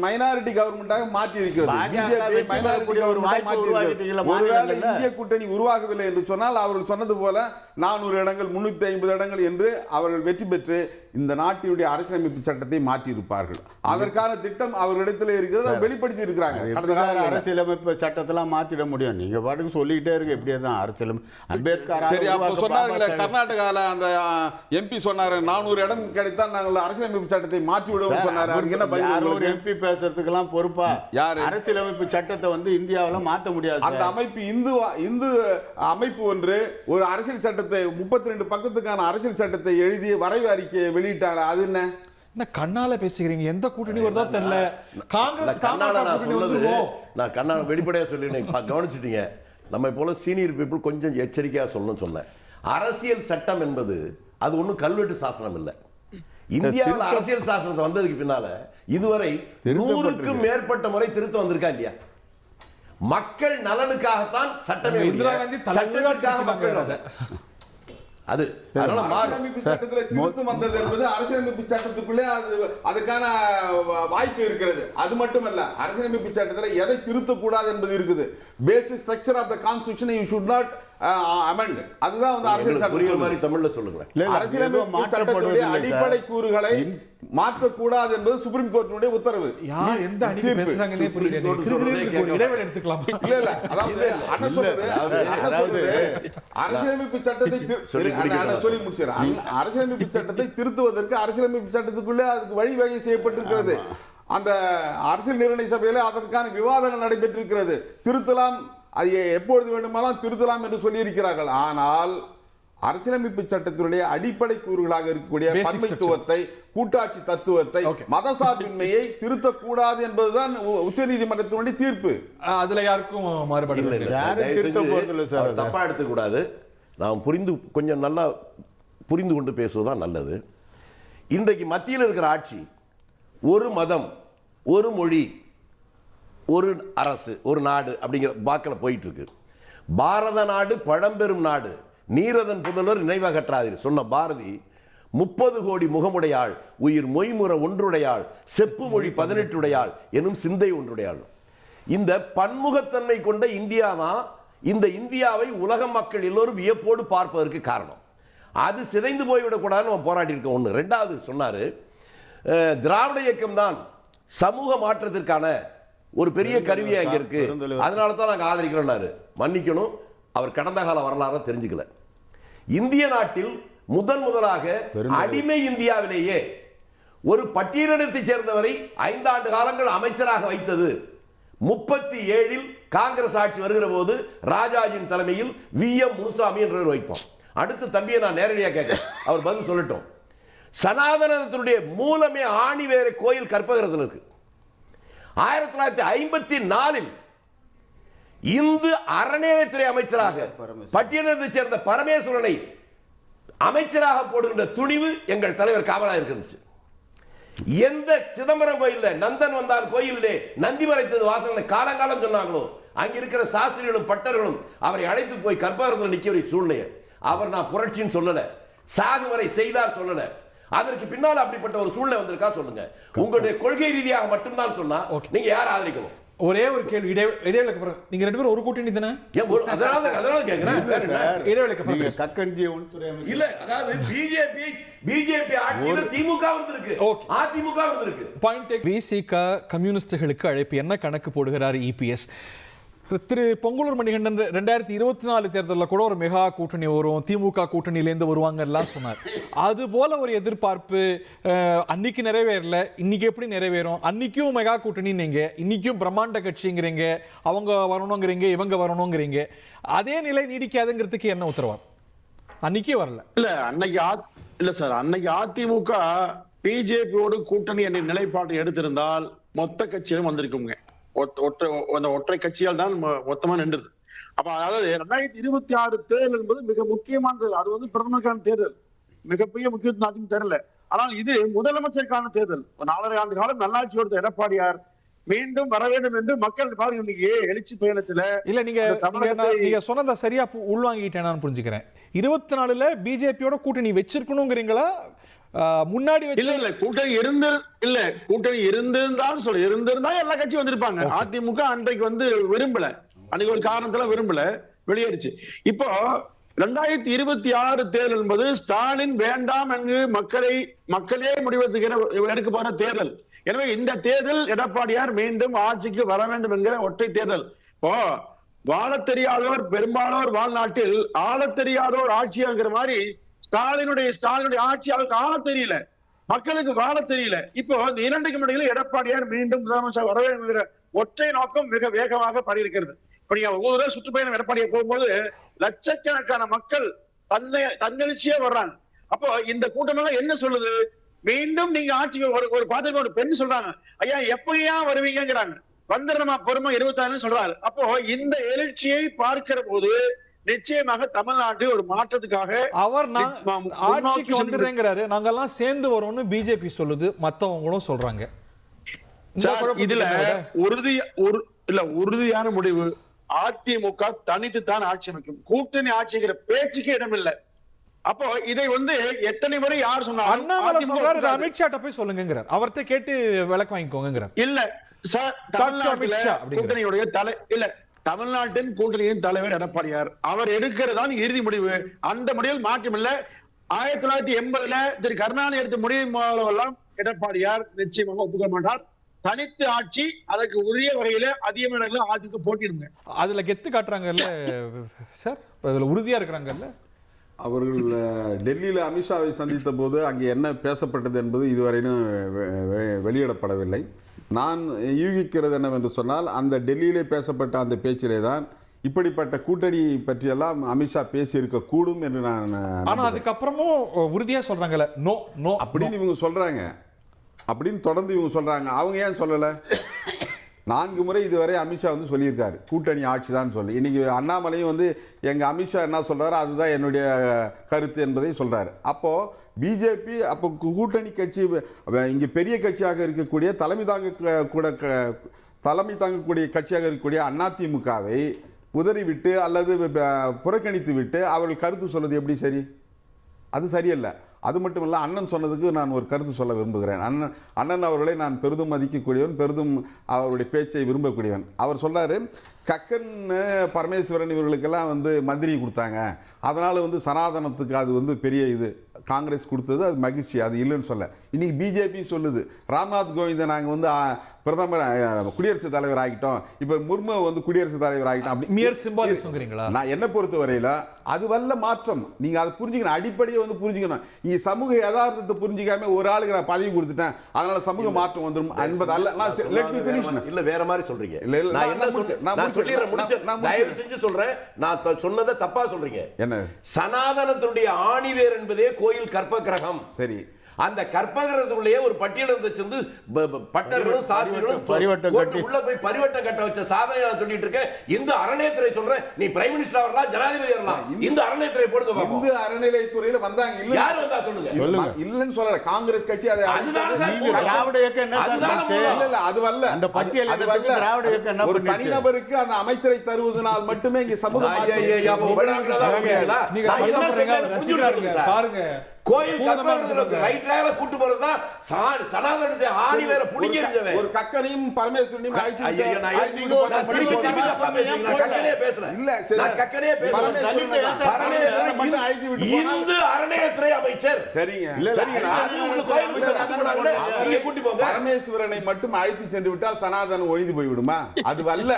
மைனாரிட்டி கவர்மெண்டாக மாற்றி இருக்கிறது. பிஜேபி மைனாரிட்டி கவர்மெண்டாக மாற்றி இருக்கிறது. ஒருவேளை இந்திய கூட்டணி உருவாகவில்லை என்று சொன்னால் அவர்கள் சொன்னது போல 400 இடங்கள் 350 இடங்கள் என்று அவர்கள் வெற்றி பெற்று இந்த நாட்டினுடைய அரசியலமைப்பு சட்டத்தை மாற்றி இருப்பார்கள். அதற்கான திட்டம் அவர்களிடத்தில் இருக்கிறது, வெளிப்படுத்தி இருக்கிறாங்க. அரசியலமைப்பு சட்டத்தெல்லாம் மாத்திட முடியும். நீங்க பாட்டுக்கு சொல்லிக்கிட்டே இருக்கு. எப்படியே தான் அரசியல் அம்பேத்கர் சொன்னார்களே, கர்நாடகால அந்த எம்பி சொன்னாரு 400 இடம் கிடைத்தால் நாங்கள் அரசியலமைப்பு சட்டத்தை மாற்றி விடுவோம் சொன்னாரு. அதுக்கு என்ன பதில்? எம்பி பேசுறதுக்கெல்லாம் பொறுப்பா யாரு? அரசியலமைப்பு சட்டத்தை வந்து இந்தியாவில் மாற்ற முடியாது. அந்த அமைப்பு இந்து அமைப்பு ஒன்று ஒரு அரசியல் சட்டத்தை 32 பக்கத்துக்கான அரசியல் சட்டத்தை எழுதி வரைவு அறிக்கையை வெளியிட்டாங்க. அது என்ன கண்ணால பேசுகிறீங்க? எந்த கூட்டணி வருதோ தெரியல. காங்கிரஸ் நான் கண்ணால வெளிப்படையா சொல்லி கவனிச்சிட்டீங்க. நம்ம போல சீனியர் பீப்புள் கொஞ்சம் எச்சரிக்கையா சொல்லணும்னு சொன்னேன். அரசியல் சட்டம் என்பது அது ஒன்றும் கல்வெட்டு சாசனம் இல்லை. இந்தியாவில் அரசியல் சாசனத்தை வந்ததுக்கு பின்னால இதுவரை 100க்கும் மேற்பட்ட முறை திருத்தம் வந்திருக்கா இல்லையா? மக்கள் நலனுக்காகத்தான் சட்டமே. இந்திரா காந்தி தலைமைக்காக மக்கள் அது அரசியலமைப்பு சட்டத்தில் திருத்தம் வந்தது என்பது அரசியலமைப்பு சட்டத்துக்குள்ளே அதுக்கான வாய்ப்பு இருக்கிறது. அது மட்டுமல்ல, அரசியலமைப்பு சட்டத்தில் எதை திருத்தக்கூடாது என்பது இருக்குது. Basic structure of the constitution you should not amend. அதுதான் வந்து அரசியல் சட்டம் மாதிரி தமிழ்ல சொல்லுங்க. அரசியலமைப்பு சட்டத்துடைய அடிப்படை கூறுகளை மாற்றக்கூடாது என்பது சுப்ரீம் கோர்ட்டினுடைய உத்தரவு. யார் எந்த அணிக்கு பேசுறாங்கன்னே புரியல. இடைவெளி எடுத்துக்கலாம். இல்ல இல்ல, அதாவது அண்ணா சொல்றது அரசியலமைப்பு சட்டத்தை சொல்லி முடிச்சாரு. அரசியலமைப்பு சட்டத்தை திருத்துவதற்கு அரசியலமைப்பு சட்டத்துக்குள்ளே அதுக்கு வழிவகை செய்யப்பட்டிருக்கிறது. அந்த அரசியல் நிர்ணய சபையில அதற்கான விவாதங்கள் நடைபெற்றிருக்கிறது. திருத்தலாம், அது எப்பொழுது வேண்டுமானாலும் திருத்தலாம் என்று சொல்லி இருக்கிறார்கள். ஆனால் அரசியலமைப்பு சட்டத்தினுடைய அடிப்படை கூறுகளாக இருக்கக்கூடிய பன்மைத்துவத்தை, கூட்டாட்சி தத்துவத்தை, மதசார்பின்மையை திருத்தக்கூடாது என்பதுதான் உச்சநீதிமன்றத்தினுடைய தீர்ப்பு. அதுல யாருக்கும் மாறுபாடு தப்பா எடுத்துக்கூடாது. நாம் கொஞ்சம் நல்லா புரிந்து கொண்டு பேசுவதுதான் நல்லது. இன்றைக்கு மத்தியில் இருக்கிற ஆட்சி ஒரு மதம், ஒரு மொழி, ஒரு அரசு, ஒரு நாடு அப்படிங்கிற வாக்கில் போயிட்டு இருக்கு. பாரத நாடு பழம்பெரும் நாடு, நீரதன் புதல்வர் நினைவகற்றாதீர் சொன்ன பாரதி 30 கோடி முகமுடையாள், உயிர் மொய்முற ஒன்றுடையாள், செப்பு மொழி 18 உடையாள் எனும் சிந்தை ஒன்றுடையாள். இந்த பன்முகத்தன்மை கொண்ட இந்தியா தான் இந்த இந்தியாவை உலக மக்கள் எல்லோரும் வியப்போடு பார்ப்பதற்கு காரணம். அது சிதைந்து போய்விடக்கூடாதுன்னு நம்ம போராடி இருக்கோம். ஒன்று. ரெண்டாவது சொன்னாரு, திராவிட இயக்கம் தான் சமூக மாற்றத்திற்கான ஒரு பெரிய கருவியா இங்க இருக்கு, அதனால தான் நாங்கள் ஆதரிக்கிறோம்னாரு. மன்னிக்கணும், அவர் கடந்த கால வரலாறு தெரிஞ்சுக்கல. இந்திய நாட்டில் முதலாக அடிமை இந்தியாவிலேயே ஒரு பட்டியலினத்தை சேர்ந்தவரை 5 ஆண்டு காலங்கள் அமைச்சராக வைத்தது 37 காங்கிரஸ் ஆட்சி வருகிற போது ராஜாஜின் தலைமையில் VM முனுசாமி என்று வைப்போம். அடுத்து தம்பியை நான் நேரடியாக கேட்க, அவர் பதில் சொல்லட்டும். சனாதனத்தினுடைய மூலமே ஆணி வேற கோயில் கற்பகிரத்தில் இருக்கு. 1954 இந்து அறநிலையத்துறை அமைச்சராக பட்டியலினத்தை சேர்ந்த பரமேஸ்வரனை அமைச்சராக போடுகின்ற துணிவு எங்கள் தலைவர் காமராஜருக்கு இருந்துச்சு. எந்த சிதம்பரம் கோயில்ல நந்தன் வந்தார் கோயிலே நந்தி மறைத்தது வாசனை காலங்காலம் சொன்னாங்களோ, அங்க இருக்கிற சாஸ்திரிகளும் பட்டர்களும் அவரை அழைத்து போய் கற்பகிரத்தில் நிற்க சூழ்நிலை. அவர் நான் புரட்சின்னு சொல்லல, சாகுவரை செய்தார் சொல்லல. அதற்கு பின்னால் அப்படிப்பட்ட ஒரு சூழ்நிலை வந்திருக்கா சொல்லுங்க. உங்களுடைய கொள்கை ரீதியாக மட்டும்தான் சொன்னா நீங்க யார் ஆதரிக்கணும்? ஒரே ஒரு கேள்வி, இடைவேளைக்கு பிறகு நீங்க 2 பேரும் ஒரு கூட்டணி தானே? அதனால கேக்குறேன். இடைவேளைக்கு பிறகு சக்கஞ்சிய உள்துறை இல்ல, அதாவது பிஜேபி ஆட்சியில திமுக வந்திருக்கு, அதிமுக வந்திருக்கு. பாயிண்ட் விசிக கம்யூனிஸ்டுகளுக்கு அழைப்பு என்ன கணக்கு போடுகிறார் இபிஎஸ்? திரு பொங்கலூர் மணிகண்டன் 2024 தேர்தலில் கூட ஒரு மெகா கூட்டணி வரும், திமுக கூட்டணியிலேருந்து வருவாங்க எல்லாம் சொன்னார். அது போல ஒரு எதிர்பார்ப்பு அன்னைக்கு நிறைவேறல, இன்னைக்கு எப்படி நிறைவேறும்? அன்னைக்கும் மெகா கூட்டணிங்க, இன்னைக்கும் பிரம்மாண்ட கட்சிங்கிறீங்க, அவங்க வரணுங்கிறீங்க, இவங்க வரணுங்கிறீங்க. அதே நிலை நீடிக்காதுங்கிறதுக்கு என்ன உத்தரவாதம்? அன்னைக்கே வரல இல்ல சார், அன்னைக்கு அதிமுக பிஜேபியோடு கூட்டணி என்ற நிலைப்பாட்டை எடுத்திருந்தால் மொத்த கட்சியிலும் வந்திருக்குங்க. ஒற்றை கட்சியால் தான் மொத்தமா நின்றது. அப்ப அதாவது 2026 தேர்தல் என்பது மிக முக்கியமானது. அது வந்து பிரதமருக்கான தேர்தல், மிகப்பெரிய முக்கியத்துவம் தெரியல. ஆனால் இது முதலமைச்சருக்கான தேர்தல். 4.5 ஆண்டு காலம் நல்லாட்சி கொடுத்த எடப்பாடியார் மீண்டும் வர வேண்டும் என்று மக்கள் பாருங்க இன்னைக்கு எழுச்சி பயணத்துல. இல்ல நீங்க சொன்னதை சரியா உள்வாங்கிட்டேன்னு புரிஞ்சுக்கிறேன். 24ல பிஜேபியோட கூட்டணி வச்சிருக்கணுங்கிறீங்களா, முன்னாடி இல்ல கூட்டணி இருந்திருந்தா எல்லா கட்சியும் வந்திருப்பாங்க. அதிமுக அன்றைக்கு வந்து விரும்பல, அன்னைக்கு ஒரு காரணத்துல விரும்பல, வெளியேறிச்சு. இப்போ 2026 தேர்தல் என்பது ஸ்டாலின் வேண்டாம் என்று மக்களே முடிவெடுத்துக்கிற எடுக்க போற தேர்தல். எனவே இந்த தேர்தல் எடப்பாடியார் மீண்டும் ஆட்சிக்கு வர வேண்டும் என்கிற ஒற்றை தேர்தல். இப்போ வாழ தெரியாதவர் பெரும்பாலோர் வாழ்நாட்டில் ஆள தெரியாதோர் ஆட்சிங்கிற மாதிரி ஸ்டாலினுடைய ஆட்சி அவருக்கு ஆள தெரியல, மக்களுக்கு வாழ தெரியல. இப்போ இந்த இரண்டுக்கும் இடையில எடப்பாடியார் மீண்டும் முதலமைச்சர் வர வேண்டும் என்கிற ஒற்றை நோக்கம் மிக வேகமாக பரவியிருக்கிறது. இப்ப நீங்க ஒவ்வொரு சுற்றுப்பயணம் எடப்பாடியார் போகும்போது லட்சக்கணக்கான மக்கள் தன்னெழுச்சியா வர்றாங்க. அப்போ இந்த கூட்டம் எல்லாம் என்ன சொல்லுது? மீண்டும் நீங்க ஆட்சிக்கு ஒரு பாத்திரம் ஒரு பெண் சொல்றாங்க, ஐயா எப்படியா வருவீங்கிறாங்க. வந்துடுறமா பொறுமை 26 சொல்றாரு. அப்போ இந்த எழுச்சியை பார்க்கிற போது நிச்சயமாக தமிழ்நாட்டு ஒரு மாற்றத்துக்காக அவர் ஆட்சிக்கு வந்துடுறேங்கிறாரு, நாங்கெல்லாம் சேர்ந்து வரோம்னு பிஜேபி சொல்லுது, மத்தவங்களும் சொல்றாங்க. இதுல உறுதியான முடிவு அதிமுக தனித்து தான் ஆட்சி அமைக்கும். கூட்டணி ஆட்சிங்கிற பேச்சுக்கு இடம் இல்லை. அப்போ இதை வந்து எத்தனை முறை யார் சொன்னாங்க? அண்ணாமலை சொல்றாரு, அமித்ஷா போய் சொல்லுங்கிறார், அவர்கிட்ட கேட்டு விளக்கு வாங்கிக்கோங்கிறார். இல்ல சார், கூட்டணியுடைய தமிழ்நாட்டின் கூட்டணியின் தலைவர் எடப்பாடியார், அவர் எடுக்கிறதான் இறுதி முடிவு. அந்த முடிவில் மாற்றம் இல்ல. 1980 திரு கருணாநிதி எடுத்த முடிவு மூலமெல்லாம் எடப்பாடியார் நிச்சயமாக ஒப்புக்கொள்ள மாட்டார். தனித்து ஆட்சி, அதற்கு உரிய வகையில அதிக இடங்களை ஆட்சிக்கு போட்டிடுங்க. அதுல கெத்து காட்டுறாங்கல்ல சார், அதுல உறுதியா இருக்கிறாங்கல்ல. அவர்கள் டெல்லியில் அமித்ஷாவை சந்தித்த போது அங்கே என்ன பேசப்பட்டது என்பது இதுவரையிலும் வெளியிடப்படவில்லை. நான் யூகிக்கிறது என்னவென்று சொன்னால், அந்த டெல்லியிலே பேசப்பட்ட அந்த பேச்சிலே தான் இப்படிப்பட்ட கூட்டணி பற்றியெல்லாம் அமித்ஷா பேசியிருக்க கூடும் என்று நான். ஆனால் அதுக்கப்புறமும் உறுதியாக சொல்றாங்கல்ல, நோ நோ அப்படின்னு இவங்க சொல்றாங்க, அப்படின்னு தொடர்ந்து இவங்க சொல்றாங்க. அவங்க ஏன் சொல்லலை? 4 முறை இதுவரை அமித்ஷா வந்து சொல்லியிருக்காரு கூட்டணி ஆட்சி தான் சொல்லி. இன்னைக்கு அண்ணாமலையும் வந்து எங்க அமித்ஷா என்ன சொல்றாரு அதுதான் என்னுடைய கருத்து என்பதை சொல்றாரு. அப்போ பிஜேபி அப்போ கூட்டணி கட்சி இங்கே பெரிய கட்சியாக இருக்கக்கூடிய தலைமை தாங்கக்கூடிய கட்சியாக இருக்கக்கூடிய அதிமுகவை உதறிவிட்டு அல்லது புறக்கணித்து விட்டு அவர்கள் கருத்து சொல்வது எப்படி சரி? அது சரியல்ல. அது மட்டும் இல்லை, அண்ணன் சொன்னதுக்கு நான் ஒரு கருத்து சொல்ல விரும்புகிறேன். அண்ணன் அவர்களை நான் பெரிதும் மதிக்கக்கூடியவன், பெரிதும் அவருடைய பேச்சை விரும்பக்கூடியவன். அவர் சொல்றாரு, கக்கன் பரமேஸ்வரன் இவர்களுக்கெல்லாம் வந்து மந்திரி கொடுத்தாங்க, அதனால வந்து சனாதனத்துக்கு அது வந்து பெரிய இது காங்கிரஸ் கொடுத்தது, அது மகிழ்ச்சி, அது இல்லைன்னு சொல்ல. இன்னைக்கு பிஜேபி சொல்லுது, ராம்நாத் கோவிந்தை நாங்கள் வந்து பிரதமர் குடியரசுத் தலைவர் ஆகிட்டோம், இப்போ முர்மு வந்து குடியரசுத் தலைவர் ஆகிட்டோம். நான் என்ன பொறுத்த வரையில அது வல்ல மாற்றம். நீங்க அதை புரிஞ்சுக்கணும், அடிப்படையை வந்து புரிஞ்சுக்கணும். நீங்க சமூக யதார்த்தத்தை புரிஞ்சுக்காம ஒரு ஆளுக்கு நான் பதவி கொடுத்துட்டேன் அதனால சமூக மாற்றம் வந்துடும் என்பது அல்ல. இல்ல வேற மாதிரி சொல்றீங்க. நான் தயவு செஞ்சு சொல்றேன், நான் சொன்னதை தப்பா சொல்றீங்க. என்ன? சனாதனத்துடைய ஆணிவேர் என்பதே கோயில் கற்ப கிரகம். சரி, அந்த கற்பகிரகத்துக்குள்ளேயே ஒரு பட்டியலத்தை சேர்ந்து பட்டர்களும் சாசிகளும் உள்ள போய் பரிவட்டம் கட்ட வச்ச சாதனை நான் சொல்லிட்டு இருக்கேன். இந்த அறநிலையத்துறை சொல்றேன், நீ பிரைம் மினிஸ்டர் வரலாம், ஜனாதிபதி வரலாம், இந்த அறநிலையத்துறை போடுங்க. இந்த அறநிலையத்துறையில வந்தாங்க இல்ல, யார் வந்தா சொல்லுங்க. இல்லன்னு சொல்லல, காங்கிரஸ் கட்சி. அது திராவிட இயக்கம் என்ன இல்ல, அது வரல. அந்த பட்டியல் திராவிட இயக்கம் என்ன? ஒரு தனிநபருக்கு அந்த அமைச்சரை தருவதனால் மட்டுமே இங்க சமூக பாருங்க. கோயில் ரைட் ட்ராக்ல கூட்டி போறதுதான் சனாதனத்தை ஆணி வேற புடிங்க இருந்தவே. ஒரு கக்கனையும் பரமேஸ்வரனையும் இந்து அறநிலையத்துறை அமைச்சர். சரிங்க, பரமேஸ்வரனை மட்டும் அழைத்து சென்று விட்டால் சனாதனம் ஒழிந்து போய்விடுமா? அது அல்ல.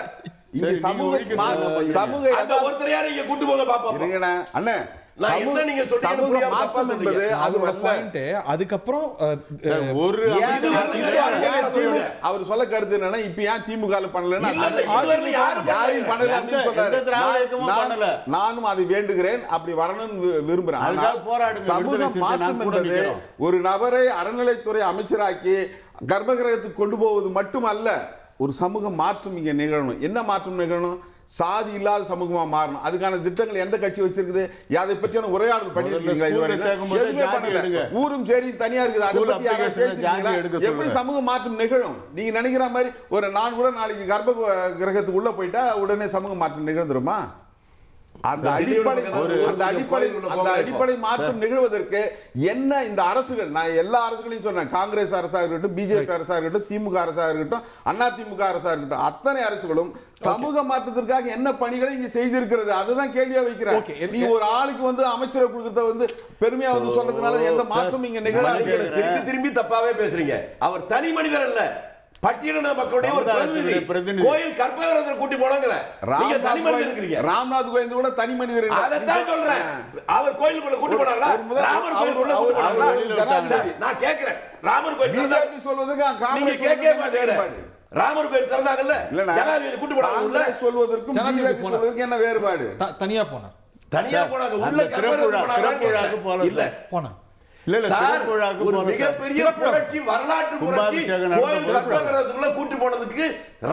இங்க சரி, சமூக நீங்க ஒழிக்கணும். சமூக அந்த ஒருத்தர் யாரை இங்க கூட்டு போங்க பாப்போம். இருங்கண்ணே அண்ணே, நான் என்ன நீங்க சொல்றீங்கன்னு சமூக புரியாம மாற்றம் தப்பா என்பது சொல்றீங்க. அது அதோட அல்ல. பாயிண்ட் அதுக்கப்புறம் ஒரு ஏன் அமைச்சர் அவர் சொல்ல கருத்து என்னன்னா இப்ப ஏன் திமுக பண்ணலன்னு இல்ல, இல்ல, இதுவரையிலும் யாரும் யாரையும் பண்ணல அப்படின்னு சொல்றாரு. எந்த திராவிட இயக்கமும் பண்ணல. நானும் அதை வேண்டுகிறேன், அப்படி வரணும்னு விரும்புறேன். அதுக்காக ஆனால் போராடுங்க. சமூக விடுதலை சிறுத்தை மாற்றம் நான் கூட என்பது நிக்கிறோம். ஒரு நபரை அறநிலைத்துறை அமைச்சராக்கி கர்ப்பகிரகத்துக்கு கொண்டு போவது மட்டுமல்ல, ஒரு சமூக மாற்றம் இங்க நிகழணும். என்ன மாற்றம் நிகழணும்? சாதி இல்லாத சமூகமா மாறணும். அதுக்கான திட்டங்கள் எந்த கட்சி வச்சிருக்குது? அதை பற்றியான உரையாடல் பண்ணிருக்கீங்களா? இதுவரை எதுவுமே பண்ணல. ஊரும் சரி தனியா இருக்குது. அதை ஸ்கூல் பத்தி யாராவது application பேசிருக்கீங்களா? ஜாதி எடுக்க எப்படி சொல்லுங்க. சமூக மாற்றம் நிகழும்? நீங்க நினைக்கிற மாதிரி ஒரு நான் கூட நாளைக்கு கர்ப்ப கிரகத்துக்கு உள்ள போயிட்டா உடனே சமூக மாற்றம் நிகழ்ந்துருமா? அந்த அடிப்படை மாற்றம் நிகழ்வதற்கு என்ன இந்த அரசுகள், நான் எல்லா அரசுகளையும் சொன்னேன், காங்கிரஸ் அரசாக இருக்கட்டும், பிஜேபி அரசாக இருக்கட்டும், திமுக அரசாக இருக்கட்டும், அண்ணா திமுக அரசாக இருக்கட்டும், அத்தனை அரசுகளும் சமூக மாற்றத்திற்காக என்ன பணிகளை இங்க செய்திருக்கிறது அதுதான் கேள்வியா வைக்கிறேன். நீ ஒரு ஆளுக்கு வந்து அமைச்சரை கொடுக்கறத வந்து பெருமையா வந்து சொல்றதுனால எந்த மாற்றம் இங்க நிகழாது. திரும்பி திரும்பி தப்பாவே பேசுறீங்க. அவர் தனி மனிதர் அல்ல, பட்டியலின மக்களுடைய ஒரு பிரதிநிதி. கோயில் கற்பகரத்தை கூட்டி போனாங்கற நீங்க தனி மனிதர் இருக்கீங்க. ராம்நாத் கோவிந்த் கூட தனி மனிதர் இல்ல. அதான் சொல்றேன். அவர் கோயிலுக்குள்ள கூட்டி போனாங்களா? ராமர் கோயிலுக்குள்ள கூட்டி போனாங்களா? நான் கேக்குறேன். ராமர் கோயில் பிஜேபி சொல்வதற்கு காங்கிரஸ் கேட்கவே மாட்டேங்கிறாங்க. ராமர் கோயில் திறந்தாங்கல்ல, ஜனாதிபதி கூட்டி போனாங்கல்ல, சொல்வதற்கும் பிஜேபி சொல்வதற்கும் என்ன வேறுபாடு? தனியா போனா போனாங்க. உள்ள கற்பகரத்துக்கு போனாங்க. இல்ல போனா ஒரு மிகப்பெரிய புரட்சி, வரலாற்று புரட்சி, கோயில் கற்பகிரகத்துக்குள்ள கூட்டி போனதுக்கு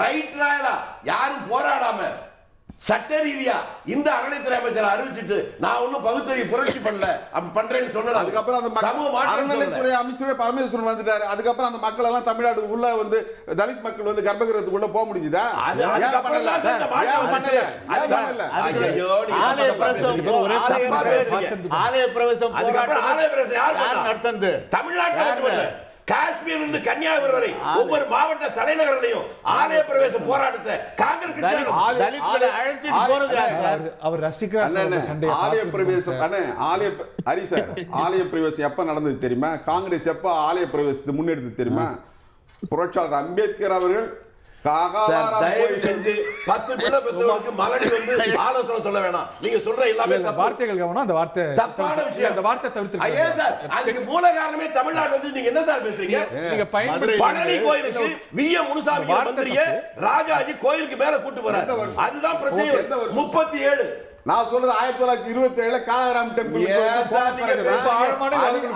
ரைட் ராயலா யாரும் போராடாம சட்ட ரீதியா இந்த அறநிலைத்துறை அமைச்சர் அறிவிச்சிட்டு நான் ஒன்னும் பகுத்தறிவு புரட்சி பண்ணல அப்படி பண்றேன்னு சொன்னது. அதுக்கப்புறம் அந்த அறநிலைத்துறை அமைச்சர் பரமேஸ்வரன் வந்துட்டாரு. அதுக்கப்புறம் அந்த மக்கள் எல்லாம் தமிழ்நாடு உள்ள வந்து தலித் மக்கள் வந்து கர்ப்பகிரகத்துக்குள்ள போக முடியுதா? ஆலய பிரவேசம் நடத்தது தமிழ்நாட்டில் காஷ்மீர் இருந்து கன்னியாகுமரி வரை ஒவ்வொரு மாவட்ட தலைநகரிலையும் ஆலய பிரவேச போராட்டத்தை காங்கிரஸ் தலித்களை அழைச்சிட்டு போறது அவர் ரசிக்கிறார். ஆலய பிரவேசம் ஆலய பிரவேசம் எப்ப நடந்தது தெரியுமா? காங்கிரஸ் எப்ப ஆலய பிரவேசத்தை முன்னெடுத்து தெரியுமா? புரட்சியாளர் அம்பேத்கர் அவர்கள் செஞ்சு 10 பிள்ளை பெற்றவங்களுக்கு மலடி வந்து ஆலோசனை சொல்ல வேணாம். நீங்க சொல்ற எல்லாமே வார்த்தைகள் கவனம். அந்த வார்த்தை தப்பான விஷயம். அந்த வார்த்தை தவிர்த்து ஐயா சார், அதுக்கு மூல காரணமே தமிழ்நாடு வந்து நீங்க என்ன சார் பேசுறீங்க? நீங்க பழனி கோயிலுக்கு விஎ முனுசாமி மந்திரியே ராஜாஜி கோயிலுக்கு மேல கூட்டி போறாரு. அதுதான் பிரச்சனை. 37 நான் சொல்றது 1927 காலாராம் டெம்பிள்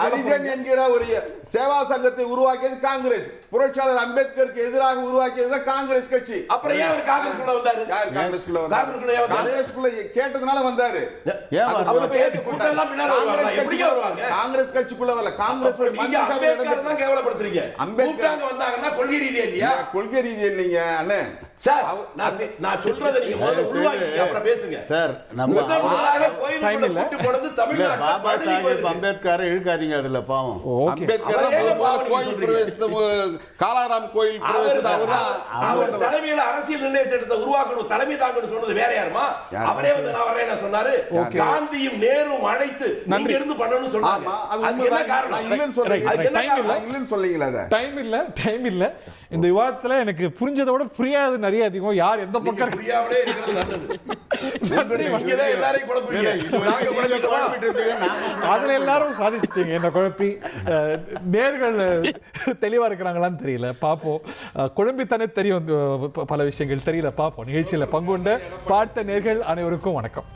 ஹரிஜன் என்கிற ஒரு சேவா சங்கத்தை உருவாக்கியது காங்கிரஸ். புரட்சியாளர் அம்பேத்கருக்கு எதிராக உருவாக்கியது காங்கிரஸ் கட்சி. அப்புறம் ஏன் அவர் காங்கிரஸ்க்குள்ள வந்தாரு? யார் காங்கிரஸ்க்குள்ள வந்தாரு? காங்கிரஸ்க்குள்ள கேட்டதுனால வந்தாரு. காங்கிரஸ் கட்சிக்குள்ள வரல. காங்கிரஸ் அம்பேத்கர் தான் கேவலப்படுத்துறீங்க. அம்பேத்கர் வந்தாங்கன்னா கொள்கை ரீதியா இல்லையா? கொள்கை ரீதியா இல்லைங்க அண்ணே. சார் நான் சொல்றதை நீங்க முதல்ல உள்வாங்கி அப்புறம் பேசுங்க சார். நம்ம பாபா சாஹேப் அம்பேத்கரை இழுக்காதீங்க அதுல பாவம். அம்பேத்கர் கோயில் பிரவேசம் காலாராம் கோயில் பிரவேசம் அவர் தலைமையில அரசியல் நிர்ணயத்தை உருவாக்கணும் தலைமை தாங்கன்னு சொன்னது வேற யாருமா? அவரே வந்து நான் வரேன் நான் சொன்னாரு. காந்தியும் நேரும் அழைத்து நீங்க இருந்து பண்ணணும்னு சொன்னாங்க. அது என்ன காரணம்? இல்லன்னு சொல்றீங்களா? டைம் இல்ல. இந்த விவாதத்துல எனக்கு புரிஞ்சதை விட புரியாது நிறைய அதிகம். யார் எந்த பக்கம் புரியாமலே இருக்கிறது நல்லது. நீங்க தான் எல்லாரையும் குழப்பீங்க. நாங்க அதுல எல்லாரும் சாதிச்சிட்டீங்க என்ன குழப்பி. நேர்கள் தெளிவா இருக்கிறாங்களான்னு தெரியல, பாப்போம். குழம்பித்தானே தெரியும் பல விஷயங்கள் தெரியல, பாப்போம். நிகழ்ச்சியில பங்குண்ட பார்த்த நேர்கள் அனைவருக்கும் வணக்கம்.